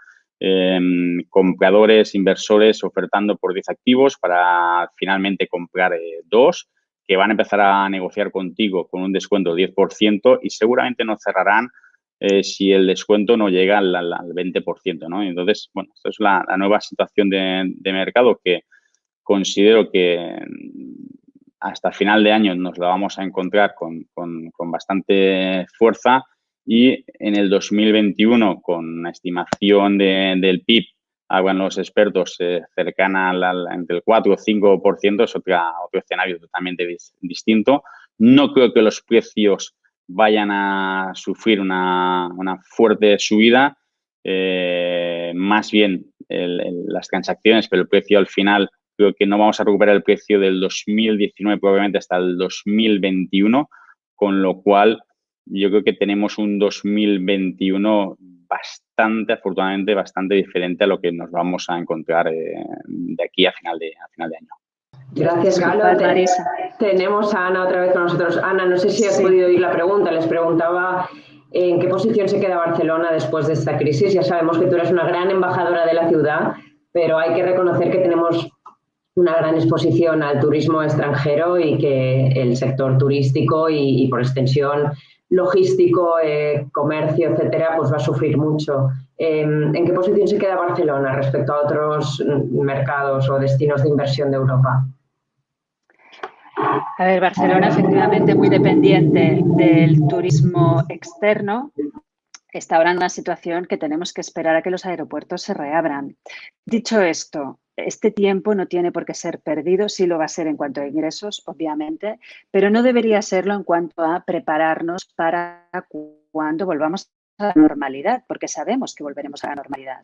[SPEAKER 4] Compradores, inversores ofertando por 10 activos para finalmente comprar 2, que van a empezar a negociar contigo con un descuento del 10% y seguramente no cerrarán si el descuento no llega al 20%, ¿no? Entonces, bueno, esto es la nueva situación de mercado que considero que hasta final de año nos la vamos a encontrar con bastante fuerza y en el 2021 con una estimación del PIB, hablan los expertos, cercana entre el 4 o 5%, es otro escenario totalmente distinto. No creo que los precios vayan a sufrir una fuerte subida, más bien las transacciones, pero el precio al final creo que no vamos a recuperar el precio del 2019 probablemente hasta el 2021, con lo cual yo creo que tenemos un 2021 afortunadamente, bastante diferente a lo que nos vamos a encontrar de aquí a final de año.
[SPEAKER 2] Gracias, Galo. Tenemos a Ana otra vez con nosotros. Ana, no sé si has podido oír la pregunta. Les preguntaba en qué posición se queda Barcelona después de esta crisis. Ya sabemos que tú eres una gran embajadora de la ciudad, pero hay que reconocer que tenemos una gran exposición al turismo extranjero y que el sector turístico y por extensión logístico, comercio, etcétera, pues va a sufrir mucho. ¿En qué posición se queda Barcelona respecto a otros mercados o destinos de inversión de Europa?
[SPEAKER 3] A ver, Barcelona efectivamente muy dependiente del turismo externo. Está ahora en una situación que tenemos que esperar a que los aeropuertos se reabran. Dicho esto, este tiempo no tiene por qué ser perdido, sí lo va a ser en cuanto a ingresos, obviamente, pero no debería serlo en cuanto a prepararnos para cuando volvamos a la normalidad, porque sabemos que volveremos a la normalidad.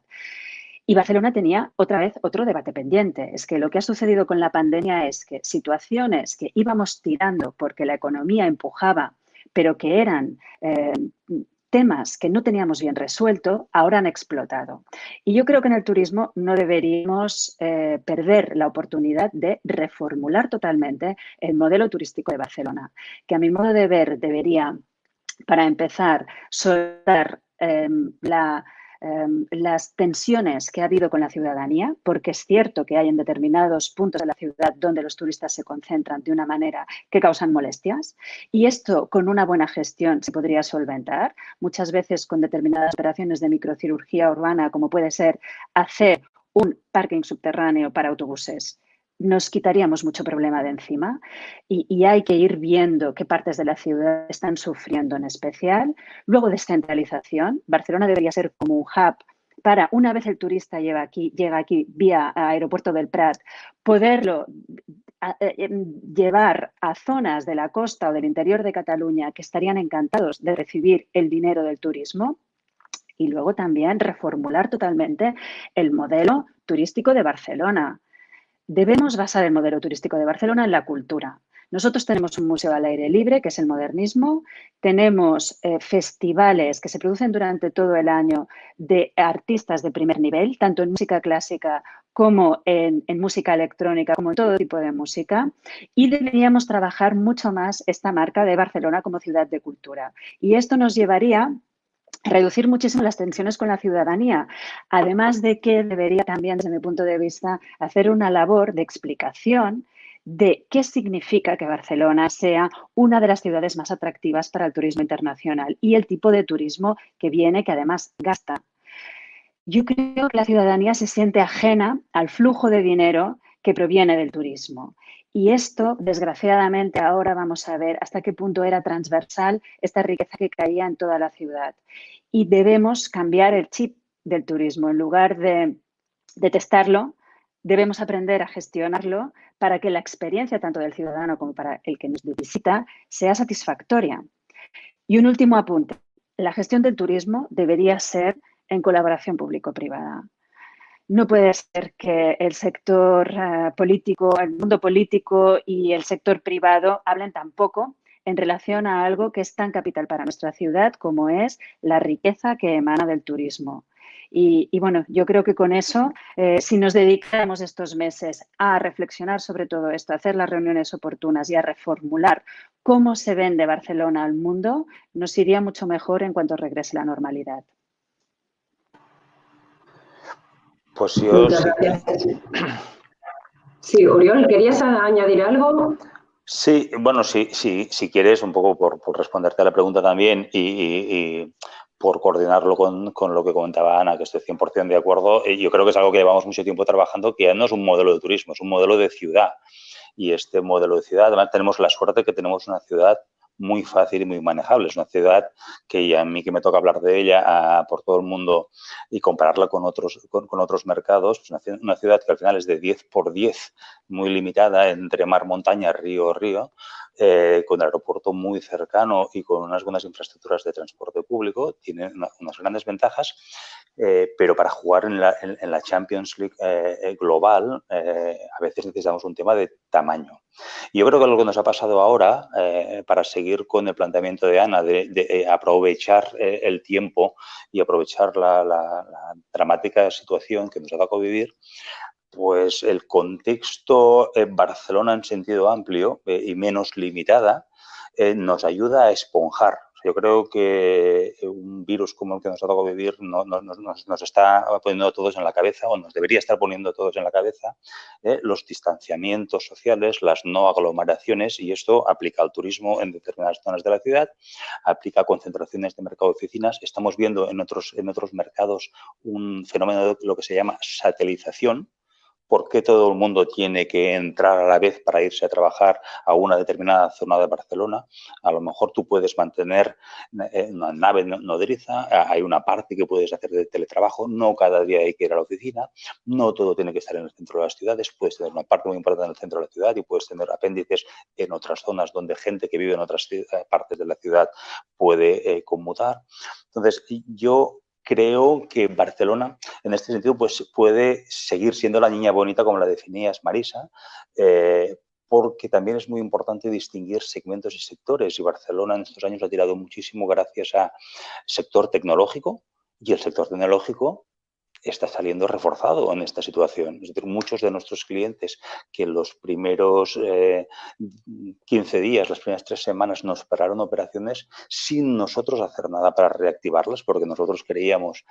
[SPEAKER 3] Y Barcelona tenía otra vez otro debate pendiente. Es que lo que ha sucedido con la pandemia es que situaciones que íbamos tirando porque la economía empujaba, pero que eran temas que no teníamos bien resuelto, ahora han explotado. Y yo creo que en el turismo no deberíamos perder la oportunidad de reformular totalmente el modelo turístico de Barcelona, que a mi modo de ver debería, para empezar, soltar las tensiones que ha habido con la ciudadanía, porque es cierto que hay en determinados puntos de la ciudad donde los turistas se concentran de una manera que causan molestias y esto con una buena gestión se podría solventar, muchas veces con determinadas operaciones de microcirugía urbana, como puede ser hacer un parking subterráneo para autobuses. Nos quitaríamos mucho problema de encima y hay que ir viendo qué partes de la ciudad están sufriendo en especial. Luego, descentralización. Barcelona debería ser como un hub para, una vez el turista llega aquí vía Aeropuerto del Prat, poderlo llevar a zonas de la costa o del interior de Cataluña que estarían encantados de recibir el dinero del turismo. Y luego también reformular totalmente el modelo turístico de Barcelona. Debemos basar el modelo turístico de Barcelona en la cultura. Nosotros tenemos un museo al aire libre, que es el modernismo. Tenemos festivales que se producen durante todo el año de artistas de primer nivel, tanto en música clásica como en música electrónica, como en todo tipo de música. Y deberíamos trabajar mucho más esta marca de Barcelona como ciudad de cultura. Y esto nos llevaría reducir muchísimo las tensiones con la ciudadanía, además de que debería también, desde mi punto de vista, hacer una labor de explicación de qué significa que Barcelona sea una de las ciudades más atractivas para el turismo internacional y el tipo de turismo que viene, que además gasta. Yo creo que la ciudadanía se siente ajena al flujo de dinero que proviene del turismo. Y esto, desgraciadamente, ahora vamos a ver hasta qué punto era transversal esta riqueza que caía en toda la ciudad. Y debemos cambiar el chip del turismo. En lugar de detestarlo, debemos aprender a gestionarlo para que la experiencia tanto del ciudadano como para el que nos visita sea satisfactoria. Y un último apunte. La gestión del turismo debería ser en colaboración público-privada. No puede ser que el sector político, el mundo político y el sector privado hablen tan poco en relación a algo que es tan capital para nuestra ciudad como es la riqueza que emana del turismo. Y bueno, yo creo que con eso, si nos dedicamos estos meses a reflexionar sobre todo esto, a hacer las reuniones oportunas y a reformular cómo se vende Barcelona al mundo, nos iría mucho mejor en cuanto regrese la normalidad.
[SPEAKER 5] Pues yo
[SPEAKER 2] Muchas gracias. Sí, Oriol, ¿querías añadir algo?
[SPEAKER 5] Sí, bueno, si quieres, un poco por responderte a la pregunta también y por coordinarlo con lo que comentaba Ana, que estoy 100% de acuerdo, yo creo que es algo que llevamos mucho tiempo trabajando, que ya no es un modelo de turismo, es un modelo de ciudad. Y este modelo de ciudad, además tenemos la suerte que tenemos una ciudad muy fácil y muy manejable. Es una ciudad que ya a mí que me toca hablar de ella por todo el mundo y compararla con otros mercados, pues una ciudad que al final es de 10 por 10, muy limitada entre mar, montaña, río, con el aeropuerto muy cercano y con unas buenas infraestructuras de transporte público, tiene unas grandes ventajas, pero para jugar en la Champions League global a veces necesitamos un tema de tamaño. Y yo creo que lo que nos ha pasado ahora, para seguir con el planteamiento de Ana, de aprovechar el tiempo y aprovechar la dramática situación que nos ha tocado vivir, pues el contexto Barcelona en sentido amplio y menos limitada nos ayuda a esponjar. Yo creo que un virus como el que nos ha tocado vivir nos está poniendo a todos en la cabeza, o nos debería estar poniendo a todos en la cabeza, los distanciamientos sociales, las no aglomeraciones, y esto aplica al turismo en determinadas zonas de la ciudad, aplica a concentraciones de mercado de oficinas. Estamos viendo en otros mercados un fenómeno de lo que se llama satelización. ¿Por qué todo el mundo tiene que entrar a la vez para irse a trabajar a una determinada zona de Barcelona? A lo mejor tú puedes mantener una nave nodriza, hay una parte que puedes hacer de teletrabajo, no cada día hay que ir a la oficina, no todo tiene que estar en el centro de las ciudades, puedes tener una parte muy importante en el centro de la ciudad y puedes tener apéndices en otras zonas donde gente que vive en otras partes de la ciudad puede conmutar. Entonces, yo creo que Barcelona, en este sentido, pues puede seguir siendo la niña bonita, como la definías, Marisa, porque también es muy importante distinguir segmentos y sectores. Y Barcelona en estos años ha tirado muchísimo gracias al sector tecnológico, y el sector tecnológico está saliendo reforzado en esta situación. Es decir, muchos de nuestros clientes que los primeros 15 días, las primeras 3 semanas nos pararon operaciones sin nosotros hacer nada para reactivarlas, porque nosotros creíamos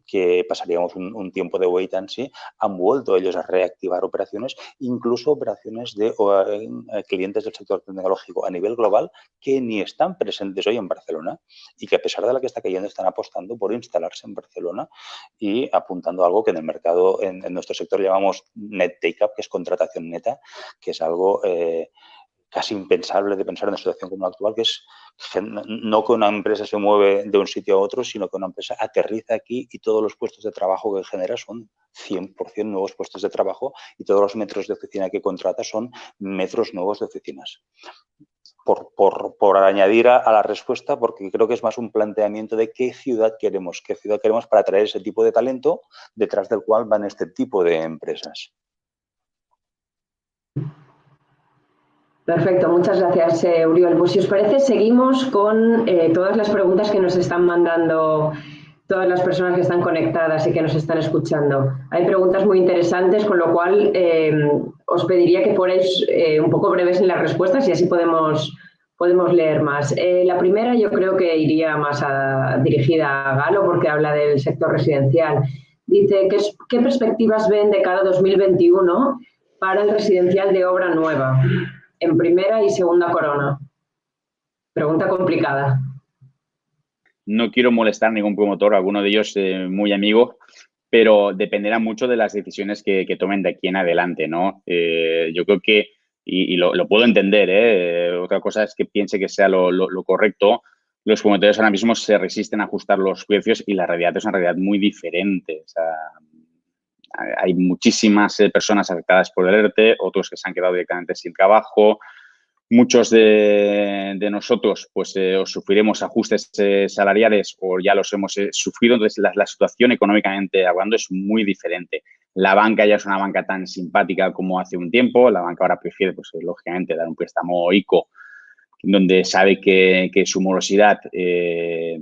[SPEAKER 5] que pasaríamos un tiempo de wait and see, han vuelto ellos a reactivar operaciones, incluso operaciones de clientes del sector tecnológico a nivel global que ni están presentes hoy en Barcelona y que a pesar de la que está cayendo están apostando por instalarse en Barcelona y apuntando a algo que en el mercado, en nuestro sector llamamos net take-up, que es contratación neta, que es algo casi impensable de pensar en una situación como la actual, que es no que una empresa se mueve de un sitio a otro, sino que una empresa aterriza aquí y todos los puestos de trabajo que genera son 100% nuevos puestos de trabajo y todos los metros de oficina que contrata son metros nuevos de oficinas. Por añadir a la respuesta, porque creo que es más un planteamiento de qué ciudad queremos para atraer ese tipo de talento detrás del cual van este tipo de empresas.
[SPEAKER 2] Perfecto, muchas gracias, Oriol. Pues si os parece, seguimos con todas las preguntas que nos están mandando todas las personas que están conectadas y que nos están escuchando. Hay preguntas muy interesantes, con lo cual os pediría que fuerais un poco breves en las respuestas y así podemos leer más. La primera yo creo que iría más dirigida a Galo, porque habla del sector residencial. Dice, ¿qué perspectivas ven de cara a 2021 para el residencial de obra nueva, en primera y segunda corona? Pregunta complicada.
[SPEAKER 4] No quiero molestar a ningún promotor, alguno de ellos muy amigo, pero dependerá mucho de las decisiones que tomen de aquí en adelante, ¿no? Yo creo que, y lo puedo entender, otra cosa es que piense que sea lo correcto. Los promotores ahora mismo se resisten a ajustar los precios y la realidad es una realidad muy diferente. O sea, hay muchísimas personas afectadas por el ERTE, otros que se han quedado directamente sin trabajo. Muchos de nosotros pues o sufriremos ajustes salariales o ya los hemos sufrido. Entonces, la situación económicamente hablando es muy diferente. La banca ya es una banca tan simpática como hace un tiempo. La banca ahora prefiere, pues lógicamente, dar un préstamo ICO donde sabe que su morosidad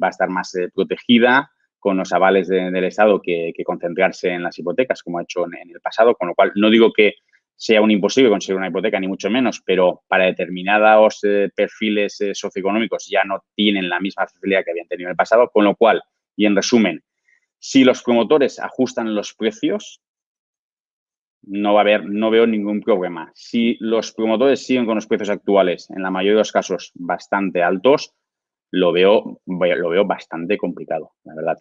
[SPEAKER 4] va a estar más protegida. con los avales del Estado que concentrarse en las hipotecas, como ha hecho en el pasado, con lo cual no digo que sea un imposible conseguir una hipoteca, ni mucho menos, pero para determinados perfiles socioeconómicos ya no tienen la misma facilidad que habían tenido en el pasado, con lo cual, y en resumen, si los promotores ajustan los precios, no veo ningún problema. Si los promotores siguen con los precios actuales, en la mayoría de los casos bastante altos, lo veo bastante complicado, la verdad.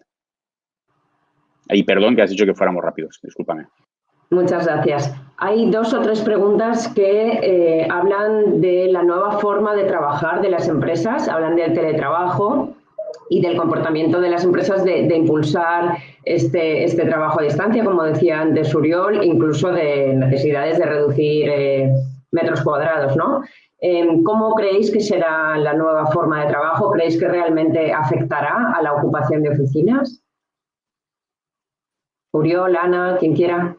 [SPEAKER 4] Y perdón que has dicho que fuéramos rápidos, discúlpame.
[SPEAKER 2] Muchas gracias. Hay 2 o 3 preguntas que hablan de la nueva forma de trabajar de las empresas, hablan del teletrabajo y del comportamiento de las empresas de impulsar este trabajo a distancia, como decía antes Oriol, incluso de necesidades de reducir metros cuadrados, ¿no? ¿Cómo creéis que será la nueva forma de trabajo? ¿Creéis que realmente afectará a la ocupación de oficinas? Oriol, Ana, quien quiera.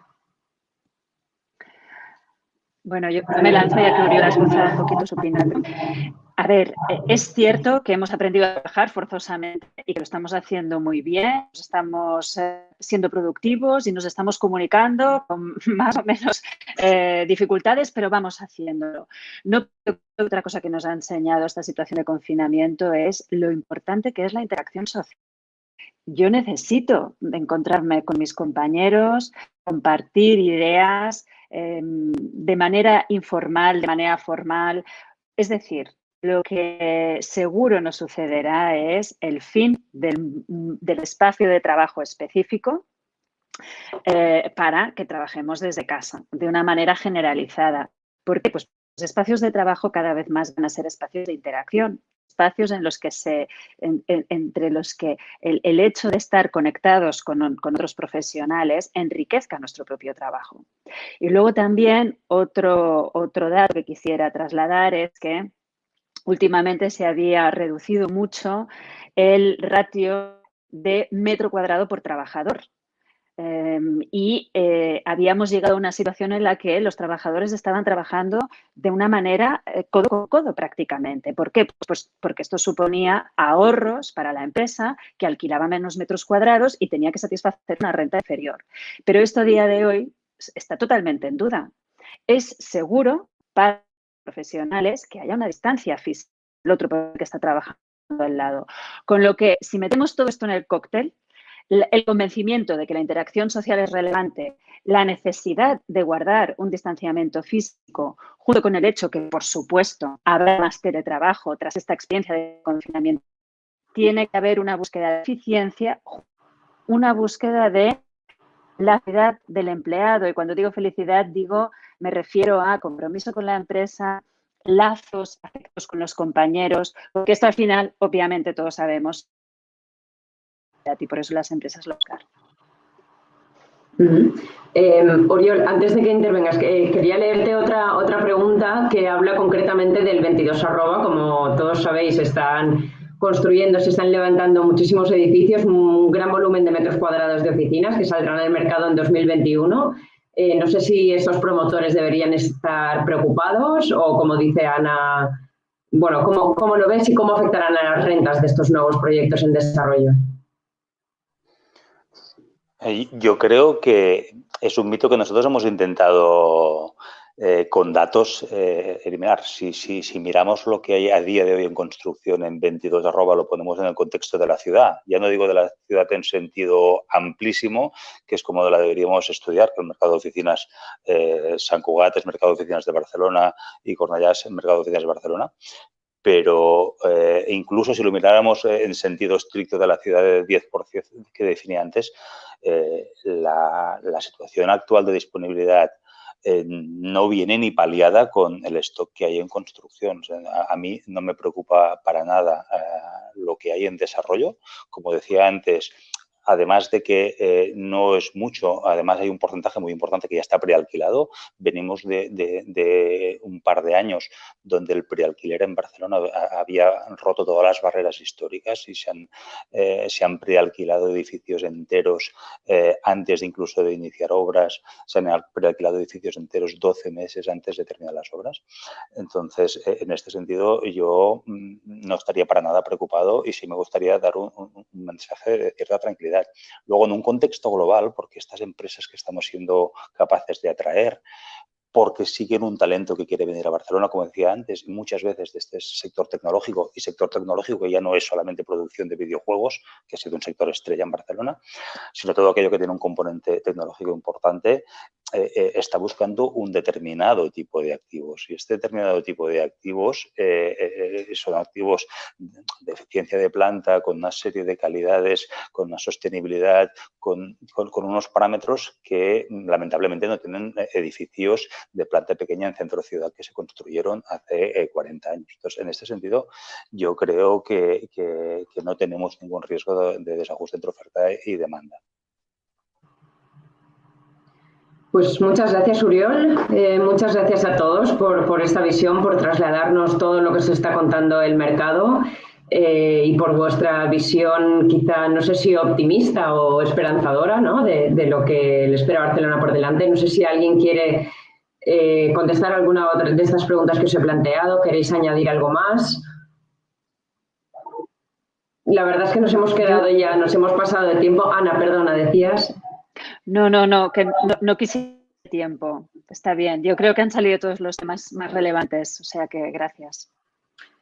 [SPEAKER 3] Bueno, yo me lanzo ya que Oriol ha escuchado un poquito su opinión. A ver, es cierto que hemos aprendido a trabajar forzosamente y que lo estamos haciendo muy bien, estamos siendo productivos y nos estamos comunicando con más o menos dificultades, pero vamos haciéndolo. No, otra cosa que nos ha enseñado esta situación de confinamiento es lo importante que es la interacción social. Yo necesito encontrarme con mis compañeros, compartir ideas de manera informal, de manera formal. Es decir, lo que seguro nos sucederá es el fin del espacio de trabajo específico para que trabajemos desde casa, de una manera generalizada. ¿Por qué? Pues los espacios de trabajo cada vez más van a ser espacios de interacción, espacios en los que entre los que el hecho de estar conectados con otros profesionales enriquezca nuestro propio trabajo. Y luego también otro dato que quisiera trasladar es que últimamente se había reducido mucho el ratio de metro cuadrado por trabajador. Habíamos llegado a una situación en la que los trabajadores estaban trabajando de una manera codo con codo prácticamente. ¿Por qué? Pues porque esto suponía ahorros para la empresa que alquilaba menos metros cuadrados y tenía que satisfacer una renta inferior. Pero esto a día de hoy está totalmente en duda. Es seguro para los profesionales que haya una distancia física del otro que está trabajando al lado. Con lo que, si metemos todo esto en el cóctel, el convencimiento de que la interacción social es relevante, la necesidad de guardar un distanciamiento físico, junto con el hecho que, por supuesto, habrá más teletrabajo tras esta experiencia de confinamiento, tiene que haber una búsqueda de eficiencia, una búsqueda de la felicidad del empleado. Y cuando digo felicidad, me refiero a compromiso con la empresa, lazos, afectos con los compañeros, porque esto al final, obviamente, todos sabemos, y por eso las empresas lo buscan.
[SPEAKER 2] Oriol, antes de que intervengas, quería leerte otra pregunta que habla concretamente del 22 @. Como todos sabéis, se están levantando muchísimos edificios, un gran volumen de metros cuadrados de oficinas que saldrán al mercado en 2021. No sé si estos promotores deberían estar preocupados o, como dice Ana, bueno, ¿cómo lo ves y cómo afectarán a las rentas de estos nuevos proyectos en desarrollo?
[SPEAKER 5] Yo creo que es un mito que nosotros hemos intentado con datos eliminar. Si miramos lo que hay a día de hoy en construcción en 22 @ lo ponemos en el contexto de la ciudad. Ya no digo de la ciudad en sentido amplísimo, que es como la deberíamos estudiar, que el mercado de oficinas Sant Cugat es mercado de oficinas de Barcelona y Cornellà es mercado de oficinas de Barcelona. Pero incluso si lo miráramos en sentido estricto de la ciudad de 10% que definía antes, la situación actual de disponibilidad no viene ni paliada con el stock que hay en construcción. O sea, a mí no me preocupa para nada lo que hay en desarrollo. Como decía antes, además de que no es mucho, además hay un porcentaje muy importante que ya está prealquilado. Venimos de un par de años donde el prealquiler en Barcelona había roto todas las barreras históricas y se han prealquilado edificios enteros antes incluso de iniciar obras. Se han prealquilado edificios enteros 12 meses antes de terminar las obras. Entonces, en este sentido, yo no estaría para nada preocupado y sí me gustaría dar un mensaje de cierta tranquilidad. sostenibilidad. Luego, en un contexto global, porque estas empresas que estamos siendo capaces de atraer, porque siguen un talento que quiere venir a Barcelona, como decía antes, muchas veces de este sector tecnológico, y sector tecnológico que ya no es solamente producción de videojuegos, que ha sido un sector estrella en Barcelona, sino todo aquello que tiene un componente tecnológico importante, está buscando un determinado tipo de activos. Y este determinado tipo de activos son activos de eficiencia de planta, con una serie de calidades, con una sostenibilidad, con unos parámetros que lamentablemente no tienen edificios de planta pequeña en centro ciudad que se construyeron hace 40 años. Entonces, en este sentido, yo creo que no tenemos ningún riesgo de desajuste entre oferta y demanda.
[SPEAKER 2] Pues muchas gracias, Oriol. Muchas gracias a todos por esta visión, por trasladarnos todo lo que se está contando el mercado y por vuestra visión, quizá, no sé si optimista o esperanzadora, ¿no? de lo que le espera a Barcelona por delante. No sé si alguien quiere contestar alguna otra de estas preguntas que os he planteado. ¿Queréis añadir algo más? La verdad es que nos hemos quedado ya, nos hemos pasado de tiempo. Ana, perdona, decías.
[SPEAKER 3] No, que no quisiera tiempo. Está bien. Yo creo que han salido todos los temas más relevantes, o sea que gracias.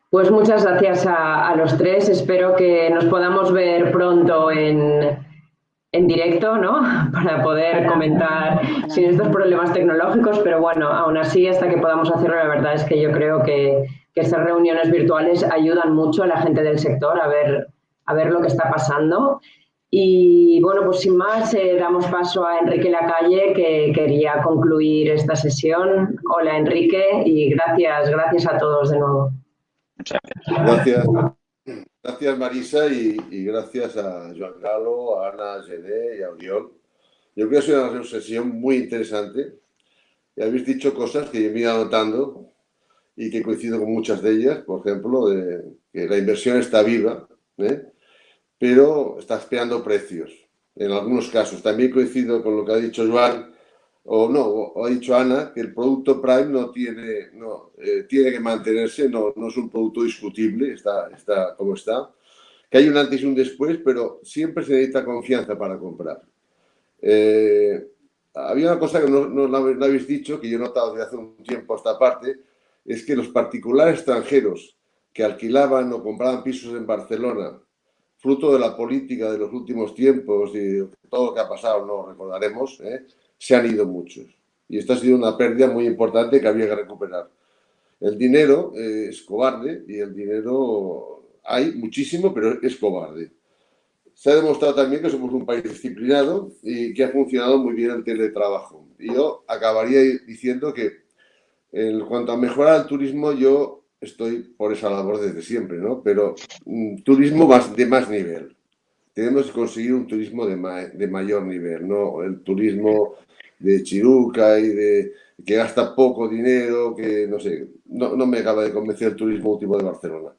[SPEAKER 2] Pues muchas gracias a los tres. Espero que nos podamos ver pronto en directo, ¿no? Para poder comentar sin estos problemas tecnológicos, pero bueno, aún así, hasta que podamos hacerlo, la verdad es que yo creo que estas reuniones virtuales ayudan mucho a la gente del sector a ver lo que está pasando. Y bueno, pues sin más, damos paso a Enrique Lacalle, que quería concluir esta sesión. Hola, Enrique, y gracias a todos de nuevo.
[SPEAKER 4] Muchas gracias.
[SPEAKER 1] Gracias, Marisa, y gracias a Joan Galo, a Ana, a Gené y a Oriol. Yo creo que ha sido una sesión muy interesante. Y habéis dicho cosas que yo me he ido anotando y que coincido con muchas de ellas. Por ejemplo, que la inversión está viva, pero está esperando precios. En algunos casos. También coincido con lo que ha dicho Joan, o ha dicho Ana, que el producto Prime tiene que mantenerse, no es un producto discutible, está como está. Que hay un antes y un después, pero siempre se necesita confianza para comprar. Había una cosa que no habéis dicho, que yo he notado desde hace un tiempo a esta parte, es que los particulares extranjeros que alquilaban o compraban pisos en Barcelona, fruto de la política de los últimos tiempos y todo lo que ha pasado, no recordaremos, se han ido muchos. Y esto ha sido una pérdida muy importante que había que recuperar. El dinero es cobarde y el dinero hay muchísimo, pero es cobarde. Se ha demostrado también que somos un país disciplinado y que ha funcionado muy bien el teletrabajo. Y yo acabaría diciendo que en cuanto a mejorar el turismo, yo estoy por esa labor desde siempre, ¿no? Pero turismo de más nivel. Tenemos que conseguir un turismo de mayor nivel, no el turismo de chiruca y que gasta poco dinero, que no sé, no me acaba de convencer el turismo último de Barcelona.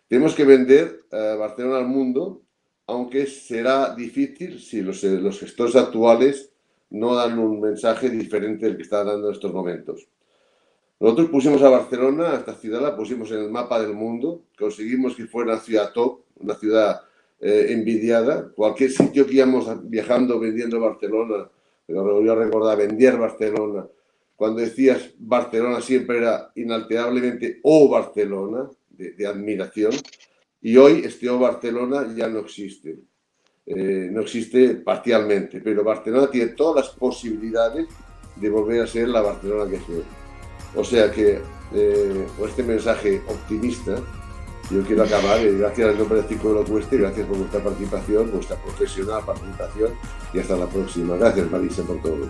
[SPEAKER 1] Tenemos que vender Barcelona al mundo, aunque será difícil si los gestores actuales no dan un mensaje diferente del que está dando en estos momentos. Nosotros pusimos a Barcelona, a esta ciudad, la pusimos en el mapa del mundo, conseguimos que fuera una ciudad top, una ciudad envidiada. Cualquier sitio que íbamos viajando vendiendo Barcelona, pero yo recordaba vender Barcelona, cuando decías Barcelona siempre era inalterablemente o Barcelona, de admiración, y hoy este o Barcelona ya no existe. No existe parcialmente, pero Barcelona tiene todas las posibilidades de volver a ser la Barcelona que fue. O sea que, con este mensaje optimista, yo quiero acabar. Gracias al nombre del Círculo Ecuestre, gracias por vuestra participación, vuestra profesional participación, y hasta la próxima. Gracias, Marisa, por todo.